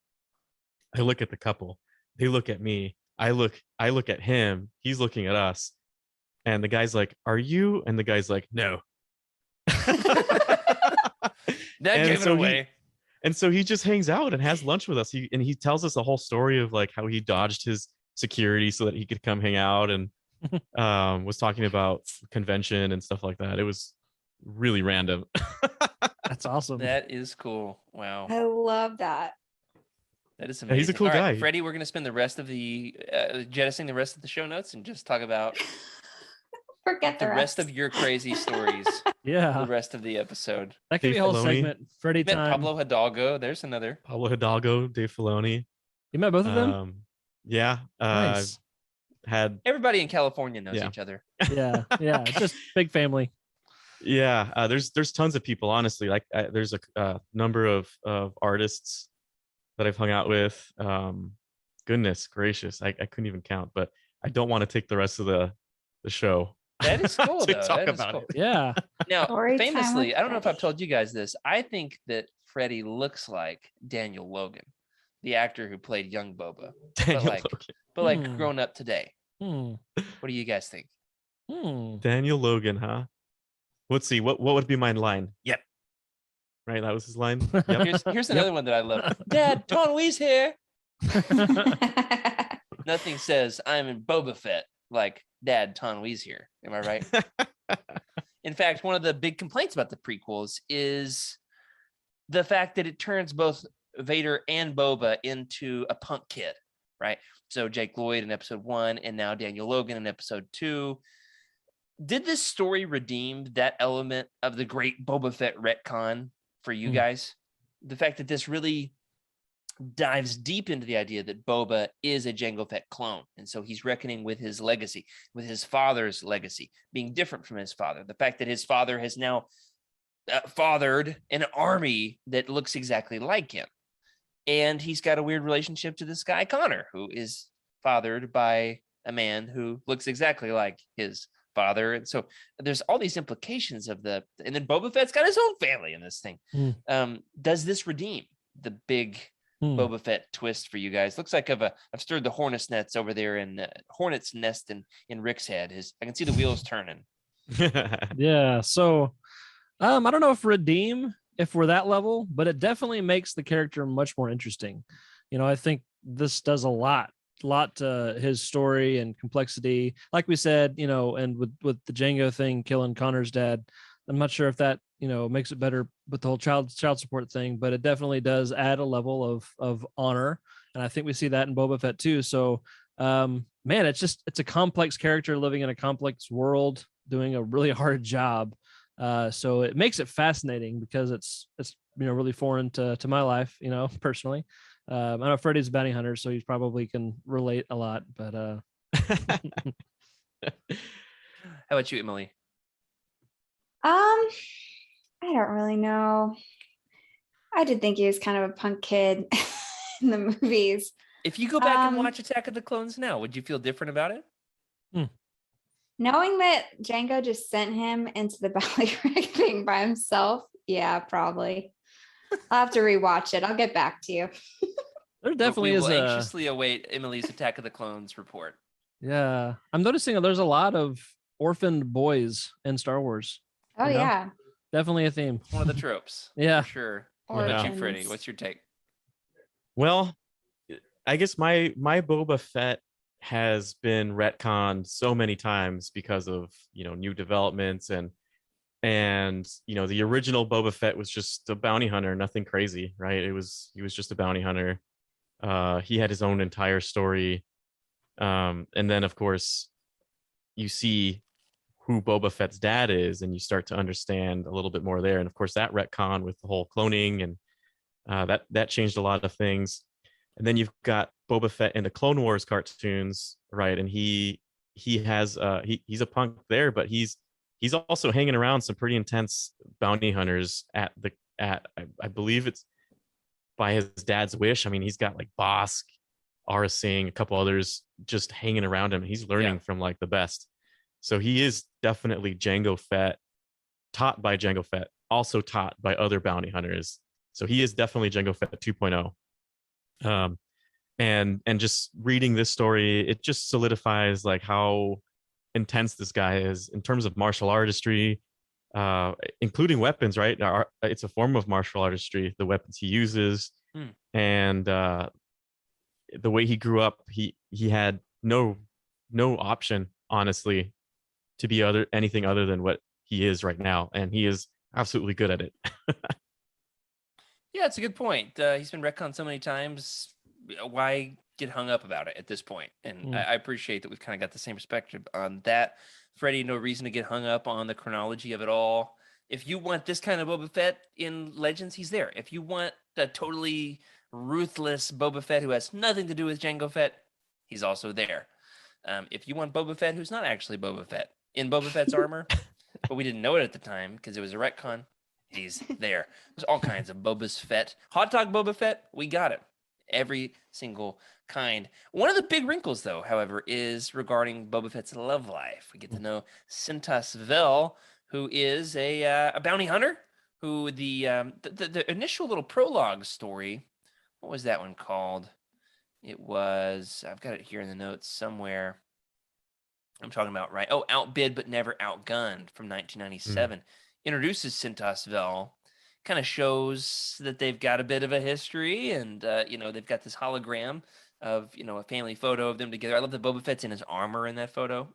I look at the couple, they look at me, I look at him, he's looking at us, and the guy's like, "Are you?" And the guy's like, "No." That And gave it so away. And so he just hangs out and has lunch with us. He tells us a whole story of like how he dodged his security so that he could come hang out, and was talking about convention and stuff like that. It was really random. That's awesome. That is cool. Wow. I love that. That is Yeah, amazing. he's a cool All right, guy. Freddie, we're going to spend the rest of the jettisoning the rest of the show notes and just talk about Forget the rest of your crazy stories Yeah, the rest of the episode. that could be a whole Filoni. segment. Freddie Met time. Pablo Hidalgo. There's another. Pablo Hidalgo, Dave Filoni. You met both of them? Yeah. Nice. Had Everybody in California knows Yeah. each other. Yeah, yeah. Just big family. yeah. There's tons of people. Honestly, like there's a number of artists that I've hung out with. Goodness gracious, I couldn't even count. But I don't want to take the rest of the show. That is cool, To though. talk That is about cool. it. Yeah. Now, Story time famously, with I don't know if I've Freddie. told you guys this. I think that Freddie looks like Daniel Logan, the actor who played young Boba, Daniel like- Logan. but like Hmm. grown up today. Hmm. What do you guys think? Hmm. Daniel Logan, huh? Let's see. What would be my line? Yep. Right, that was his line. Yep. Here's another one that I love. Dad, Ton Wee's here. Nothing says I'm in Boba Fett like Dad, Ton Wee's here. Am I right? In fact, one of the big complaints about the prequels is the fact that it turns both Vader and Boba into a punk kid, right? So Jake Lloyd in episode 1 and now Daniel Logan in episode 2. Did this story redeem that element of the great Boba Fett retcon for you guys? The fact that this really dives deep into the idea that Boba is a Jango Fett clone. And so he's reckoning with his legacy, with his father's legacy, being different from his father. The fact that his father has now fathered an army that looks exactly like him. And he's got a weird relationship to this guy, Connor, who is fathered by a man who looks exactly like his father. And so there's all these implications of and then Boba Fett's got his own family in this thing. Does this redeem the big Boba Fett twist for you guys? Looks like I've stirred the hornet's nest over there in hornet's nest in Rick's head. I can see the wheels turning. Yeah. So I don't know if we're that level, but it definitely makes the character much more interesting. I think this does a lot to his story and complexity. Like we said, and with the Django thing, killing Connor's dad, I'm not sure if that, makes it better with the whole child support thing, but it definitely does add a level of honor. And I think we see that in Boba Fett too. So, man, it's a complex character living in a complex world, doing a really hard job. So it makes it fascinating because it's really foreign to my life, personally. I know Freddie's a bounty hunter, so he probably can relate a lot, but How about you, Emily? I don't really know. I did think he was kind of a punk kid in the movies. If you go back and Um, watch Attack of the Clones now, would you feel different about it? Knowing that Django just sent him into the Ballyrick thing by himself, yeah, probably. I'll have to rewatch it. I'll get back to you. there definitely we is will a anxiously await Emily's Attack of the Clones report. yeah. I'm noticing that there's a lot of orphaned boys in Star Wars. Oh, You know? yeah. Definitely a theme. One of the tropes. Yeah. For sure. What about you, Orphans. Freddie? What's your take? Well, I guess my Boba Fett has been retconned so many times because of new developments and the original Boba Fett was just a bounty hunter, nothing crazy, right? He was just a bounty hunter. He had his own entire story, and then of course you see who Boba Fett's dad is, and you start to understand a little bit more there. And of course that retcon with the whole cloning and that changed a lot of things. And then you've got Boba Fett in the Clone Wars cartoons, right? And he has he's a punk there, but he's also hanging around some pretty intense bounty hunters at I believe it's by his dad's wish. I mean, he's got like Bosk, Aura Singh, a couple others just hanging around him. He's learning from like the best. So he is definitely Jango Fett, taught by Jango Fett, also taught by other bounty hunters. So he is definitely Jango Fett 2.0. And just reading this story, it just solidifies like how intense this guy is in terms of martial artistry, including weapons, right? It's a form of martial artistry, the weapons he uses. And the way he grew up, he had no option, honestly, to be anything other than what he is right now. And he is absolutely good at it. Yeah, it's a good point. He's been retconned so many times. Why get hung up about it at this point? And I appreciate that we've kind of got the same perspective on that. Freddie, no reason to get hung up on the chronology of it all. If you want this kind of Boba Fett in Legends, he's there. If you want a totally ruthless Boba Fett who has nothing to do with Jango Fett, he's also there. If you want Boba Fett who's not actually Boba Fett in Boba Fett's armor, but we didn't know it at the time because it was a retcon, he's there. There's all kinds of Boba's Fett. Hot dog Boba Fett, we got it. Every single kind. One of the big wrinkles, though, however, is regarding Boba Fett's love life. We get to know Cintas Vel, who is a bounty hunter. Who the initial little prologue story, what was that one called? It was, I've got it here in the notes somewhere. I'm talking about, right? Oh, Outbid but Never Outgunned from 1997. Introduces Cintas Vel. Kind of shows that they've got a bit of a history, and they've got this hologram of a family photo of them together. I love that Boba Fett's in his armor in that photo.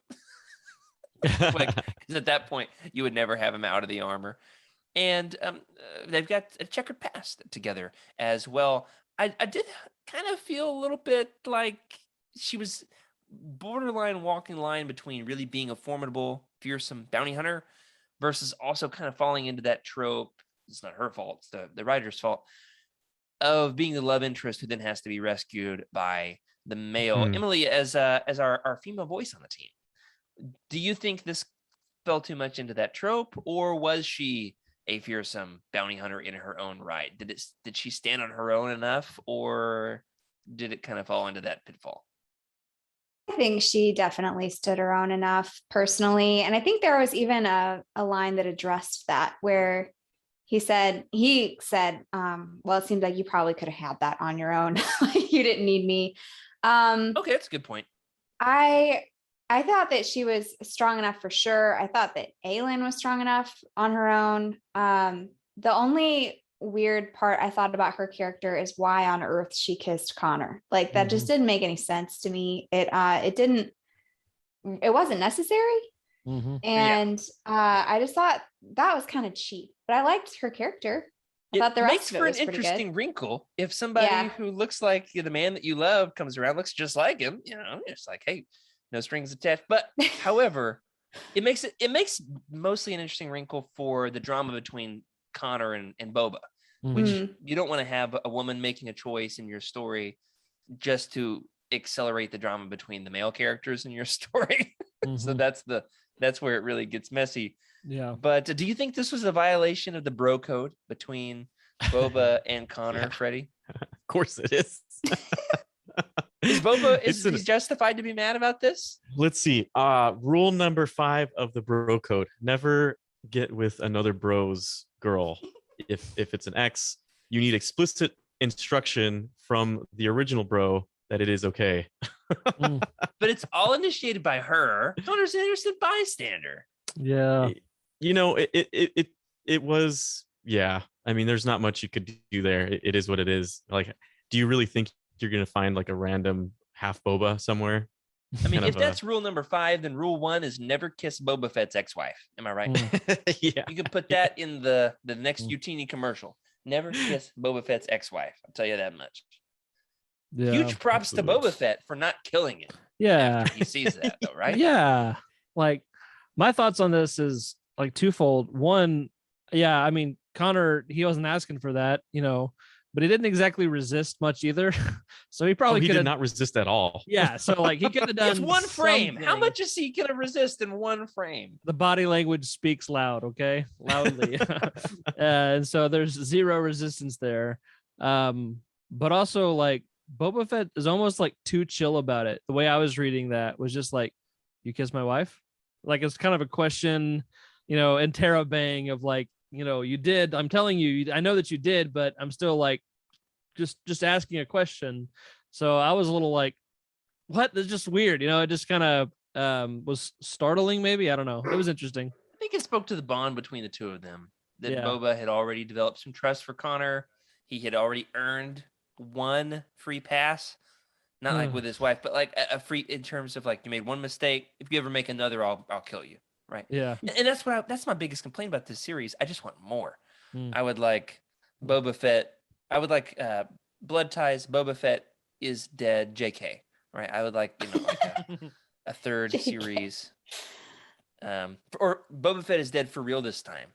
Because at that point you would never have him out of the armor, and they've got a checkered past together as well. I did kind of feel a little bit like she was borderline walking line between really being a formidable, fearsome bounty hunter versus also kind of falling into that trope. It's not her fault, it's the writer's fault, of being the love interest who then has to be rescued by the male. Emily, as our female voice on the team, do you think this fell too much into that trope, or was she a fearsome bounty hunter in her own right? Did she stand on her own enough, or did it kind of fall into that pitfall? I think she definitely stood her own enough personally. And I think there was even a line that addressed that, where he said, well, it seems like you probably could have had that on your own. You didn't need me. Okay, that's a good point. I thought that she was strong enough for sure. I thought that Aelin was strong enough on her own. The only weird part I thought about her character is why on earth she kissed Connor. Like that just didn't make any sense to me. It wasn't necessary. And I just thought that was kind of cheap, but I liked her character. I thought the rest makes of it for was an pretty interesting good. wrinkle if somebody who looks like the man that you love comes around, looks just like him. It's like, hey, no strings attached. But however, it makes mostly an interesting wrinkle for the drama between Connor and Boba, which you don't want to have a woman making a choice in your story just to accelerate the drama between the male characters in your story. So that's where it really gets messy. Yeah. But do you think this was a violation of the bro code between Boba and Connor, Freddie? Of course it is. Is Boba is justified to be mad about this? Let's see. Rule number 5 of the bro code: never get with another bro's girl. If it's an ex, you need explicit instruction from the original bro that it is okay. But it's all initiated by her. Connor's an innocent bystander. Yeah. It was, yeah. I mean, there's not much you could do there. It is what it is. Like, do you really think you're gonna find like a random half Boba somewhere? I mean, if that's rule number 5, then rule 1 is never kiss Boba Fett's ex-wife. Am I right? Yeah. You can put that in the next Utini commercial. Never kiss Boba Fett's ex-wife. I'll tell you that much. Yeah. Huge props to Boba Fett for not killing it. Yeah. He sees that, though, right? Yeah. Like, my thoughts on this is like twofold. One, yeah, I mean, Connor, he wasn't asking for that, but he didn't exactly resist much either. So he Oh, probably he could did have. not resist at all. Yeah, so like he could have done It's one frame. How something. much is he gonna resist in one frame? The body language speaks loud, okay, loudly. And so there's zero resistance there. But also like Boba Fett is almost like too chill about it. The way I was reading that was just like, you kissed my wife? Like it's kind of a question, interrobang of like, you did. I'm telling you, I know that you did, but I'm still like just asking a question. So I was a little like, what? That's just weird. It just kind of was startling, maybe. I don't know. It was interesting. I think it spoke to the bond between the two of them. That Yeah. Boba had already developed some trust for Connor. He had already earned one free pass, not like with his wife, but like a free in terms of like, you made one mistake. If you ever make another, I'll kill you. Right. Yeah. And that's my biggest complaint about this series. I just want more. Mm. I would like Boba Fett. I would like Blood Ties. Boba Fett is dead. JK. Right. I would like like a third JK. series. Or Boba Fett is dead for real this time.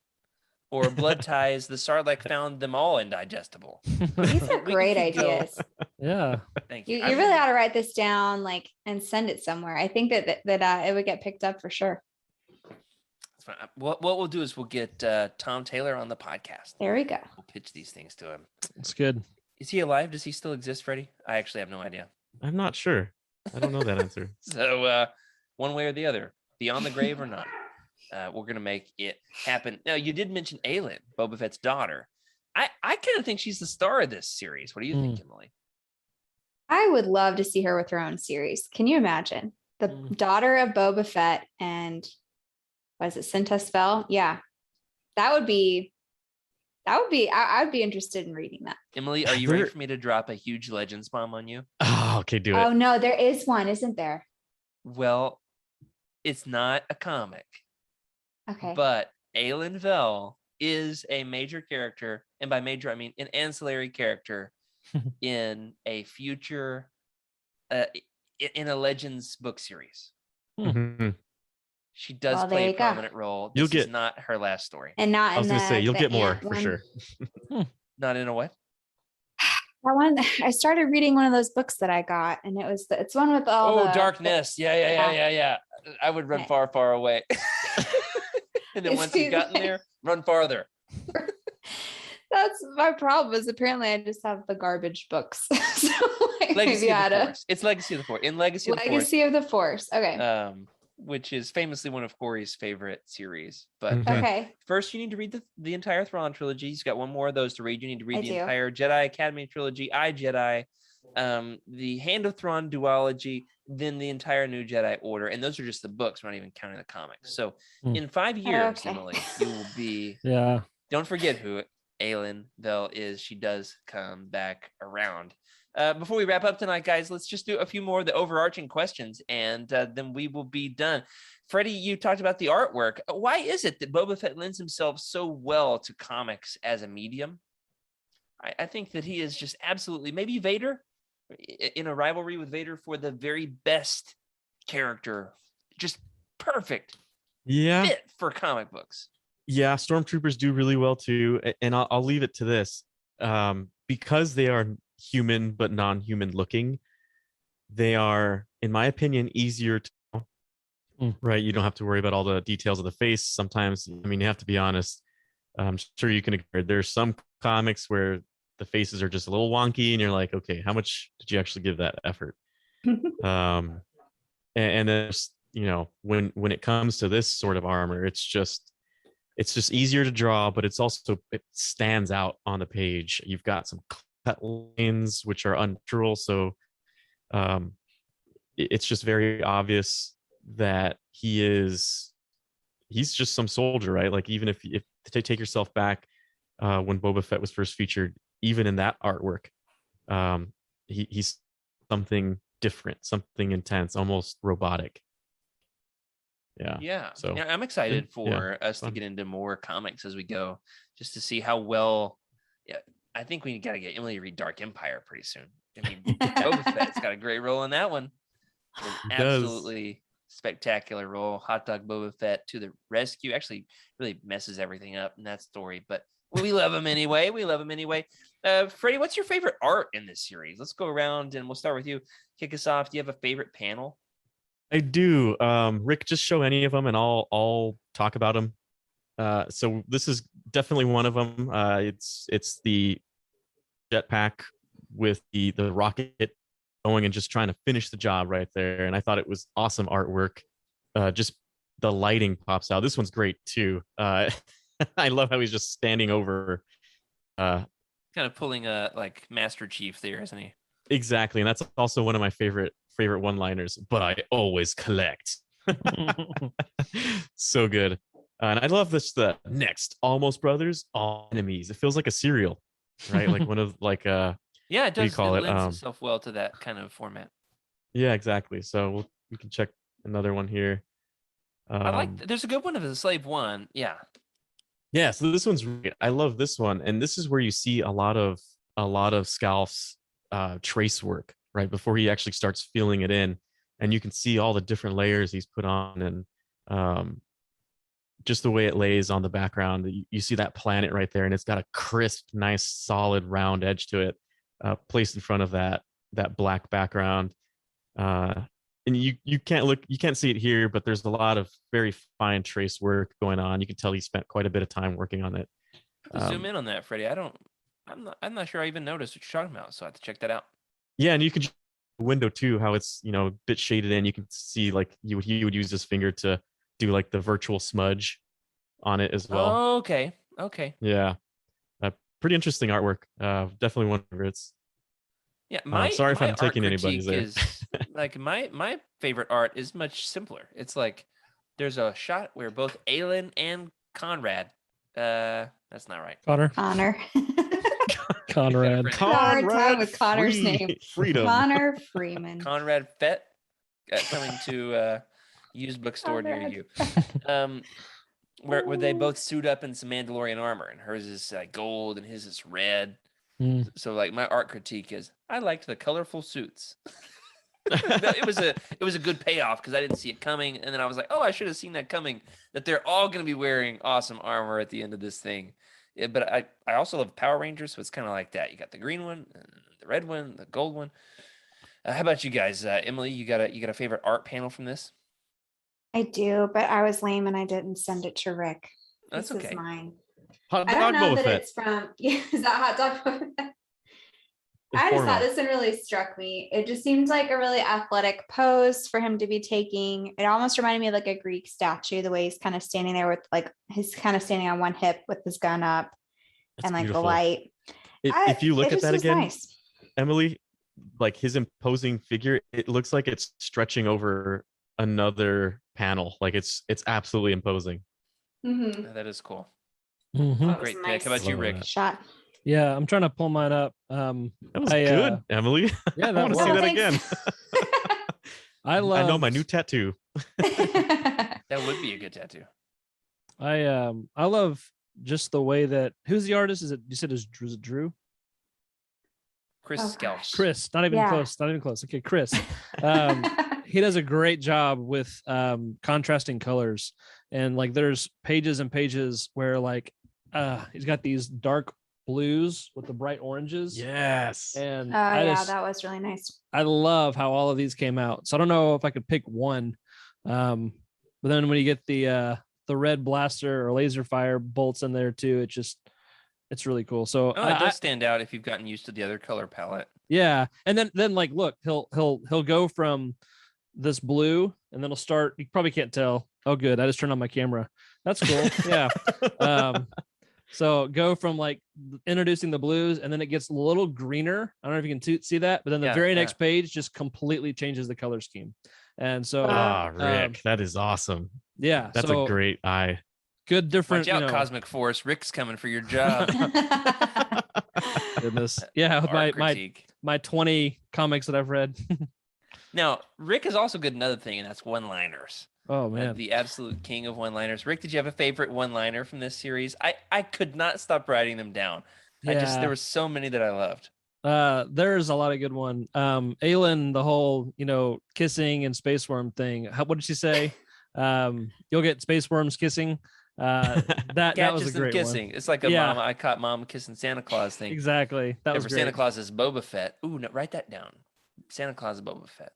Or Blood Ties. The Sarlacc found them all indigestible. These are We great could go- ideas. Yeah. Thank You you. really ought to write this down, like, and send it somewhere. I think that it would get picked up for sure. That's fine. What we'll do is we'll get Tom Taylor on the podcast. There we go. We'll pitch these things to him. It's good. Is he alive? Does he still exist, Freddie? I actually have no idea. I'm not sure. I don't know that answer. So one way or the other, beyond the grave or not, we're gonna make it happen. Now, you did mention Aelin, Boba Fett's daughter. I kind of think she's the star of this series. What do you think, Emily? I would love to see her with her own series. Can you imagine the daughter of Boba Fett and was it Cinta Spell? Yeah, that would be. I'd be interested in reading that. Emily, are you ready for me to drop a huge Legends bomb on you? Oh, okay, do it. Oh no, there is one, isn't there? Well, it's not a comic, Okay. but Aelin Vel is a major character, and by major I mean an ancillary character in a future, in a Legends book series. Mhm. She does Well, there play a you go. prominent role. You'll This is get- not her last story. And not I was in gonna say you'll the get more Ant for one. sure. Not in a what? That one, I started reading one of those books that I got, and it's one with all the Darkness. Yeah. I would run Okay. far, far away. And then once you got in there, run farther. That's my problem. Is apparently I just have the garbage books. So like, Legacy maybe I of had the a Force. It's Legacy of the Force. In Legacy of the Force, Legacy of the Force. Okay. which is famously one of Corey's favorite series. But Mhm. Okay. first, you need to read the entire Thrawn trilogy. He's got one more of those to read. You need to read I the do. entire Jedi Academy trilogy, I, Jedi, the Hand of Thrawn duology, then the entire New Jedi Order. And those are just the books. We're not even counting the comics. So in 5 years, Okay. Emily, you will be... Yeah. Don't forget who Aelin Vel is. She does come back around. Before we wrap up tonight, guys, let's just do a few more of the overarching questions, and then we will be done. Freddie, you talked about the artwork. Why is it that Boba Fett lends himself so well to comics as a medium? I think that he is just absolutely, maybe Vader, in a rivalry with Vader for the very best character, just perfect Yeah. fit for comic books. Yeah, stormtroopers do really well too, and I'll leave it to this. Because they are human but non-human looking, they are, in my opinion, easier to right. You don't have to worry about all the details of the face. Sometimes, I mean, you have to be honest. I'm sure you can agree. There's some comics where the faces are just a little wonky, and you're like, okay, how much did you actually give that effort? And there's, when it comes to this sort of armor, it's just easier to draw, but it stands out on the page. You've got some cut lines which are unnatural, so it's just very obvious that he's just some soldier, right? Like, even if to take yourself back when Boba Fett was first featured, even in that artwork, he's something different, something intense, almost robotic. Yeah. So I'm excited for yeah, us to fun. get into more comics as we go, just to see how well. Yeah, I think we got to get Emily to read Dark Empire pretty soon. I mean, Boba Fett's got a great role in that one. An He does. absolutely spectacular role. Hot Dog Boba Fett to the rescue. Actually, really messes everything up in that story, but We love him anyway. Freddie, what's your favorite art in this series? Let's go around and we'll start with you. Kick us off. Do you have a favorite panel? I do. Rick, just show any of them and I'll talk about them. So this is definitely one of them. It's the jetpack with the rocket going and just trying to finish the job right there. And I thought it was awesome artwork. Just the lighting pops out. This one's great too. I love how he's just standing over. Kind of pulling a like Master Chief there, isn't he? Exactly, and that's also one of my favorite one-liners. But I always collect. So good. And I love this. The next, Almost Brothers, all enemies. It feels like a cereal, right? Like one of like yeah, it does. call it it? lends itself well to that kind of format. Yeah, exactly. So we can check another one here. I like. There's a good one of the Slave One. Yeah. Yeah, so this one's great. I love this one, and this is where you see a lot of Scalf's trace work right before he actually starts filling it in, and you can see all the different layers he's put on, and just the way it lays on the background. You see that planet right there, and it's got a crisp, nice, solid, round edge to it, placed in front of that black background. And you can't see it here, but there's a lot of very fine trace work going on. You can tell he spent quite a bit of time working on it. Zoom in on that, Freddie. I'm not sure I even noticed what you're talking about, so I have to check that out. Yeah, and you can window too, how it's a bit shaded in. You can see like he would use his finger to do like the virtual smudge on it as well. Oh, okay. Yeah, pretty interesting artwork. Definitely one of my favorites. Yeah, sorry if my I'm taking art anybody's critique there. is like my favorite art is much simpler. It's like there's a shot where both Aelin and Conrad. That's not right. Connor. Conrad. Hard time with Connor's name. Freedom. Connor Freeman. Conrad Fett coming to a used bookstore near you. Where they both suit up in some Mandalorian armor, and hers is like gold and his is red. So like my art critique is I liked the colorful suits. It was a good payoff because I didn't see it coming, and then I was like, oh, I should have seen that coming. That they're all going to be wearing awesome armor at the end of this thing. Yeah, but I also love Power Rangers, so it's kind of like that. You got the green one, the red one, the gold one. How about you guys, Emily? You got a favorite art panel from this? I do, but I was lame and I didn't send it to Rick. That's This okay. is mine. Hot I don't dog know Boba that Fett. it's from. Yeah, is that hot dog Boba Fett? I just thought this one really struck me. It just seems like a really athletic pose for him to be taking. It almost reminded me of like a Greek statue, the way he's kind of standing there with like he's kind of standing on one hip with his gun up and like beautiful. the light. If you look It at just that was again, nice. Emily, like his imposing figure, it looks like it's stretching over another panel. Like it's absolutely imposing. Mhm. That is cool. Mhm. That was Great nice. pick. How about you, Love Rick? that. Shot. Yeah, I'm trying to pull mine up. That was good, Emily. Yeah, I that want to was. see that thanks. again. I love. I know my new tattoo. That would be a good tattoo. I love just the way that. Who's the artist? Is it? You said is it Drew? Chris Oh, Scalf. gosh. Chris. Not even Yeah. close. Not even close. Okay, Chris. He does a great job with contrasting colors, and like there's pages and pages where like he's got these dark blues with the bright oranges. Yes. And Oh I yeah, just, that was really nice. I love how all of these came out. So I don't know if I could pick one. But then when you get the red blaster or laser fire bolts in there too, it's really cool. So Oh, it does stand out if you've gotten used to the other color palette. yeah. And then like look, he'll go from this blue and then he'll start, you probably can't tell. Oh good, I just turned on my camera. That's cool. Yeah. So go from like introducing the blues and then it gets a little greener. I don't know if you can see that, but then the Yeah, very yeah. next page just completely changes the color scheme. And so, Rick, that is awesome. yeah, That's so a great eye. good, different, Watch out, you know, Cosmic Force. Rick's coming for your job. goodness. Yeah, with Art my critique. 20 comics that I've read. Now, Rick is also good at another thing, and that's one-liners. Oh man. The absolute king of one-liners. Rick, did you have a favorite one-liner from this series? I could not stop writing them down. Yeah. There were so many that I loved. There's a lot of good one. Aelin, the whole, kissing and space worm thing. What did she say? You'll get space worms kissing. That Catches was a them great kissing. one. It's like a Yeah. mom. I caught mom kissing Santa Claus thing. Exactly. That was For great. Santa Claus is Boba Fett. Ooh, no, write that down. Santa Claus is Boba Fett.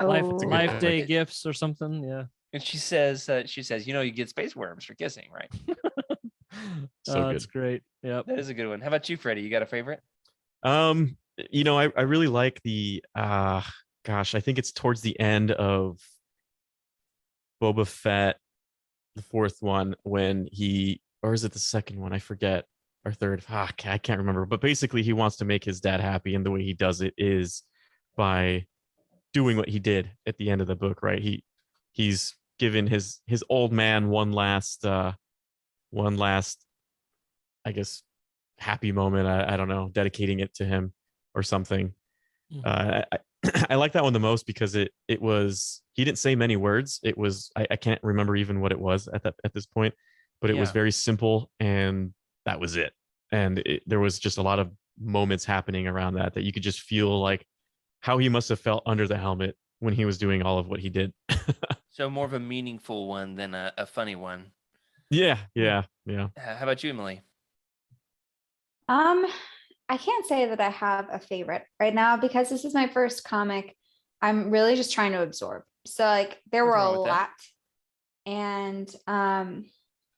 Life, Oh, life day It- gifts or something. Yeah. And she says, you get space worms for kissing, right? So That's good. great. Yep. That is a good one. How about you, Freddie? You got a favorite? I really like the gosh, I think it's towards the end of Boba Fett, the fourth one, when or is it the second one? I forget. Or third. I can't remember. But basically, he wants to make his dad happy, and the way he does it is by doing what he did at the end of the book. Right? He's given his old man one last, I guess, happy moment. I don't know, dedicating it to him or something. I like that one the most because it was, he didn't say many words. It was, I can't remember even what it was at this point, but it was Yeah. very simple, and that was it. And there was just a lot of moments happening around that you could just feel like how he must have felt under the helmet when he was doing all of what he did. So more of a meaningful one than a funny one. Yeah. How about you, Emily? I can't say that I have a favorite right now because this is my first comic. I'm really just trying to absorb. So like there were a Nothing wrong with lot. And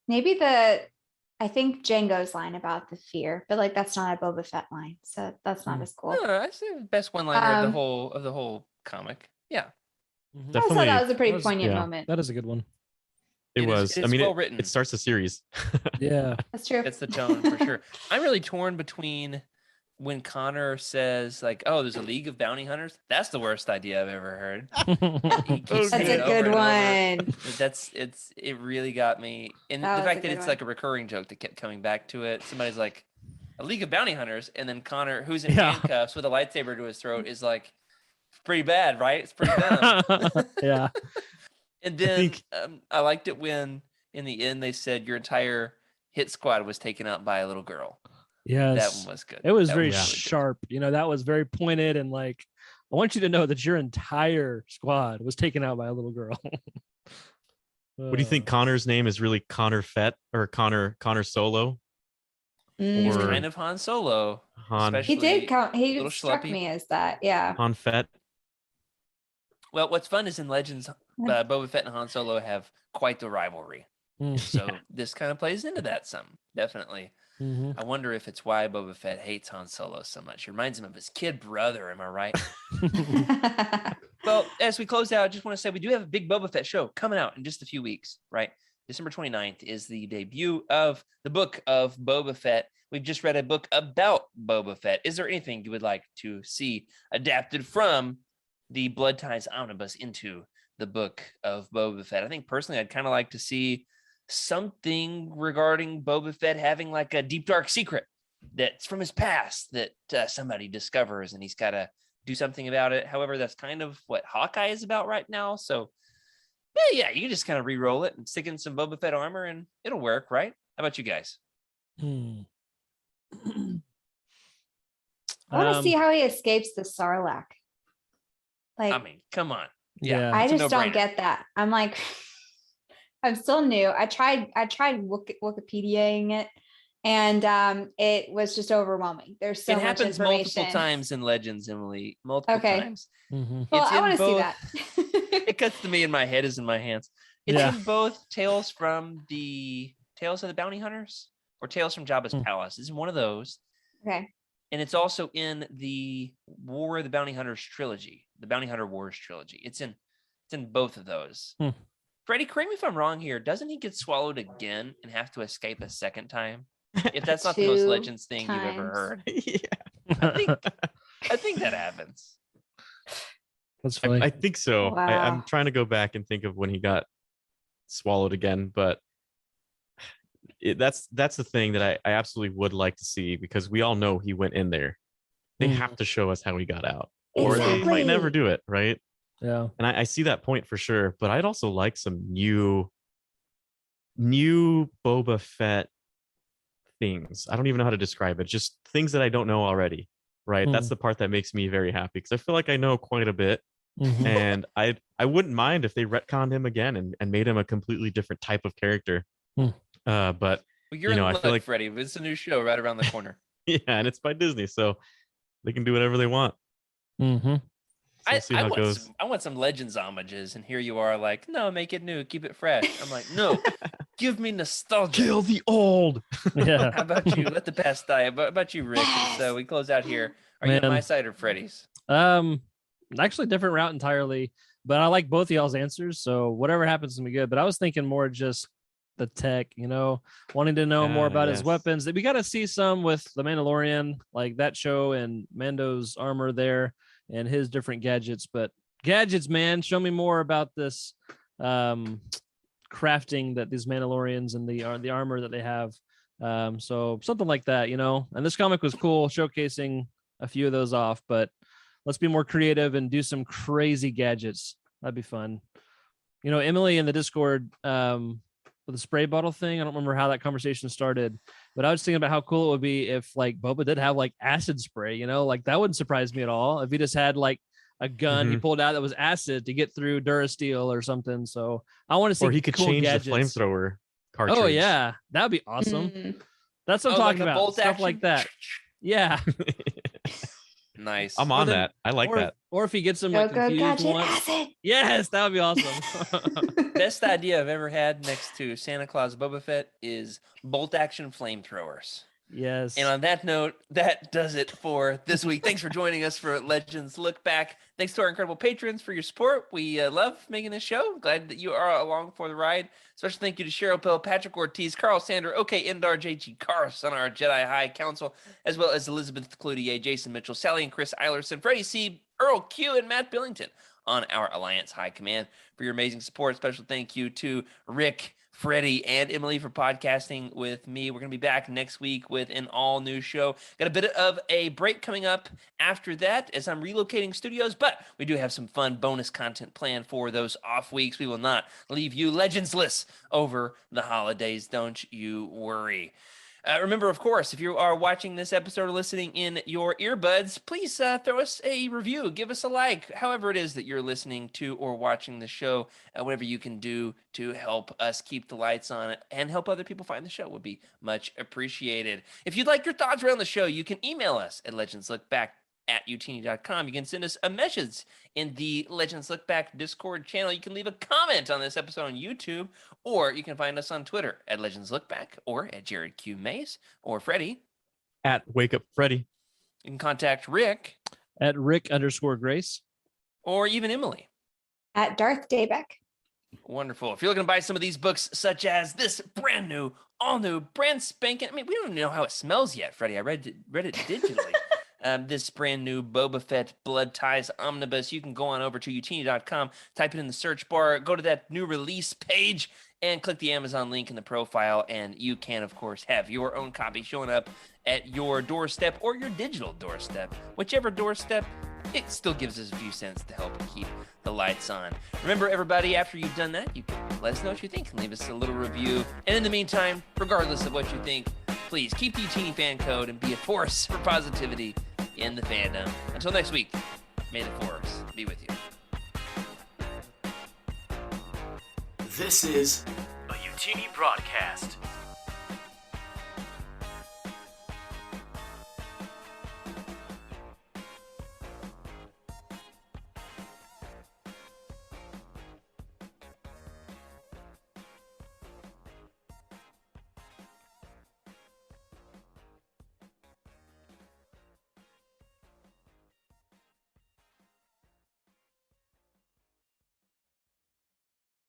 maybe I think Django's line about the fear, but like that's not a Boba Fett line. So that's not as cool. No, I'd say the best one liner of the whole comic. Yeah. I thought Definitely. that was a pretty That was- poignant yeah. moment. That is a good one. It It is- was. it I is mean, well written. it starts the series. Yeah. That's true. That's the tone for sure. I'm really torn between when Connor says like, "Oh, there's a League of Bounty Hunters." That's the worst idea I've ever heard. He keeps That's saying a it over good and over. one. It really got me. And That the was a fact that good it's one. like a recurring joke that kept coming back to it. Somebody's like, "A League of Bounty Hunters," and then Connor, who's in Yeah. handcuffs with a lightsaber to his throat, is like, "It's pretty bad, right? It's pretty dumb." Yeah. And then think- I liked it when in the end they said your entire hit squad was taken out by a little girl. That Yes. one was good. It was That very really good. sharp. That was very pointed and like, I want you to know that your entire squad was taken out by a little girl. What do you think Connor's name is really Connor Fett or Connor Solo? He's Or- kind of Han Solo. Han especially- He did count. He little struck schleppy. me as that. Yeah. Han Fett? Well, what's fun is in Legends, Yeah. Boba Fett and Han Solo have quite the rivalry. Mm. So this kind of plays into that some, definitely. Mhm. I wonder if it's why Boba Fett hates Han Solo so much. It reminds him of his kid brother. Am I right? Well, as we close out, I just want to say we do have a big Boba Fett show coming out in just a few weeks, right? December 29th is the debut of the book of Boba Fett. We've just read a book about Boba Fett. Is there anything you would like to see adapted from the Blood Ties Omnibus into the book of Boba Fett? I think personally, I'd kind of like to see something regarding Boba Fett having like a deep, dark secret that's from his past that somebody discovers and he's got to do something about it. However, that's kind of what Hawkeye is about right now. So yeah, you can just kind of re-roll it and stick in some Boba Fett armor and it'll work, right? How about you guys? Hmm. I want to see how he escapes the Sarlacc. Like, I mean, come on. Yeah. I it's a just don't no-brainer. get that. I'm like, I'm still new. I tried Wikipediaing it, and it was just overwhelming. There's so It much happens information. multiple times in Legends, Emily. Multiple Okay. times. Mhm. Well, It's I in want to see both- that. It cuts to me in my head is in my hands. It's Yeah. in both Tales from the Tales of the Bounty Hunters or Tales from Jabba's Hmm. Palace. It's in one of those. Okay. And it's also in the War of the Bounty Hunters trilogy, the Bounty Hunter Wars trilogy. It's in both of those. Hmm. Freddie, correct me if I'm wrong here. Doesn't he get swallowed again and have to escape a second time? If that's not the most 2 Legends thing you've ever times. heard. Yeah. I think that happens. That's funny. I think so. Wow. I'm trying to go back and think of when he got swallowed again, but that's the thing that I absolutely would like to see, because we all know he went in there. They Mm. have to show us how he got out, or they Exactly. might never do it, right? Yeah. And I see that point for sure, but I'd also like some new Boba Fett things. I don't even know how to describe it. Just things that I don't know already, right? That's Hmm. the part that makes me very happy, because I feel like I know quite a bit. Mhm. And I wouldn't mind if they retconned him again and made him a completely different type of character. Hmm. But Well, you're You know, in I luck, feel like- Freddie. It's a new show right around the corner. yeah, and it's by Disney, so they can do whatever they want. Mm-hmm. So we'll see how it goes. I want some Legends homages, and here you are, like, no, make it new, keep it fresh. I'm like, no, give me nostalgia. Kill the old. Yeah. How about you? Let the past die. How about you, Rick? Yes. So we close out here. Are you Man. on my side or Freddie's? Actually different route entirely, but I like both of y'all's answers. So whatever happens to be good. But I was thinking more just the tech, wanting to know more about his yes. weapons. That we got to see some with the Mandalorian, like that show and Mando's armor there and his different gadgets. But gadgets, man, show me more about this crafting that these Mandalorians and the armor that they have. So something like that, And this comic was cool, showcasing a few of those off, but let's be more creative and do some crazy gadgets. That'd be fun. Emily in the Discord with the spray bottle thing. I don't remember how that conversation started, but I was thinking about how cool it would be if like Boba did have like acid spray, like that wouldn't surprise me at all. If he just had like a gun he pulled out that was acid to get through Durasteel or something. So I want to see Or he could cool change gadgets. the flamethrower cartridge. Oh yeah, that'd be awesome. Mm. That's what I'm like talking a about. bolt Stuff like action? that. Yeah. Nice. I'm on then- that. I like that. Or if he gets them Go, like go, confused gadget once. acid. Yes, that would be awesome. Best idea I've ever had next to Santa Claus Boba Fett is bolt action flamethrowers. Yes. And on that note, that does it for this week. Thanks for joining us for Legends Look Back. Thanks to our incredible patrons for your support. We love making this show. Glad that you are along for the ride. Special thank you to Cheryl Pill, Patrick Ortiz, Carl Sander, OK Indar, JG Karas on our Jedi High Council, as well as Elizabeth Cloutier, Jason Mitchell, Sally and Chris Eilerson, Freddie C., Earl Q., and Matt Billington on our Alliance High Command for your amazing support. Special thank you to Rick, Freddie, and Emily for podcasting with me. We're going to be back next week with an all-new show. Got a bit of a break coming up after that as I'm relocating studios, but we do have some fun bonus content planned for those off weeks. We will not leave you legendsless over the holidays. Don't you worry. Remember, of course, if you are watching this episode or listening in your earbuds, please throw us a review, give us a like, however it is that you're listening to or watching the show, whatever you can do to help us keep the lights on and help other people find the show would be much appreciated. If you'd like your thoughts around the show, you can email us at legendslookback@utini.com. You can send us a message in the Legends Look Back Discord channel. You can leave a comment on this episode on YouTube, or you can find us on Twitter at Legends Look Back or at Jared Q. Mays or Freddie. At Wake Up Freddy. You can contact Rick At Rick_Grace. or even Emily. At Darth Daybeck. Wonderful. If you're looking to buy some of these books, such as this brand new, all new, brand spanking, we don't even know how it smells yet, Freddie. I read it digitally. This brand new Boba Fett Blood Ties Omnibus. You can go on over to utini.com, type it in the search bar, go to that new release page, and click the Amazon link in the profile, and you can, of course, have your own copy showing up at your doorstep or your digital doorstep. Whichever doorstep, it still gives us a few cents to help keep the lights on. Remember, everybody, after you've done that, you can let us know what you think and leave us a little review. And in the meantime, regardless of what you think, please keep the Utini fan code and be a force for positivity in the fandom. Until next week, may the force be with you. This is a Utini broadcast.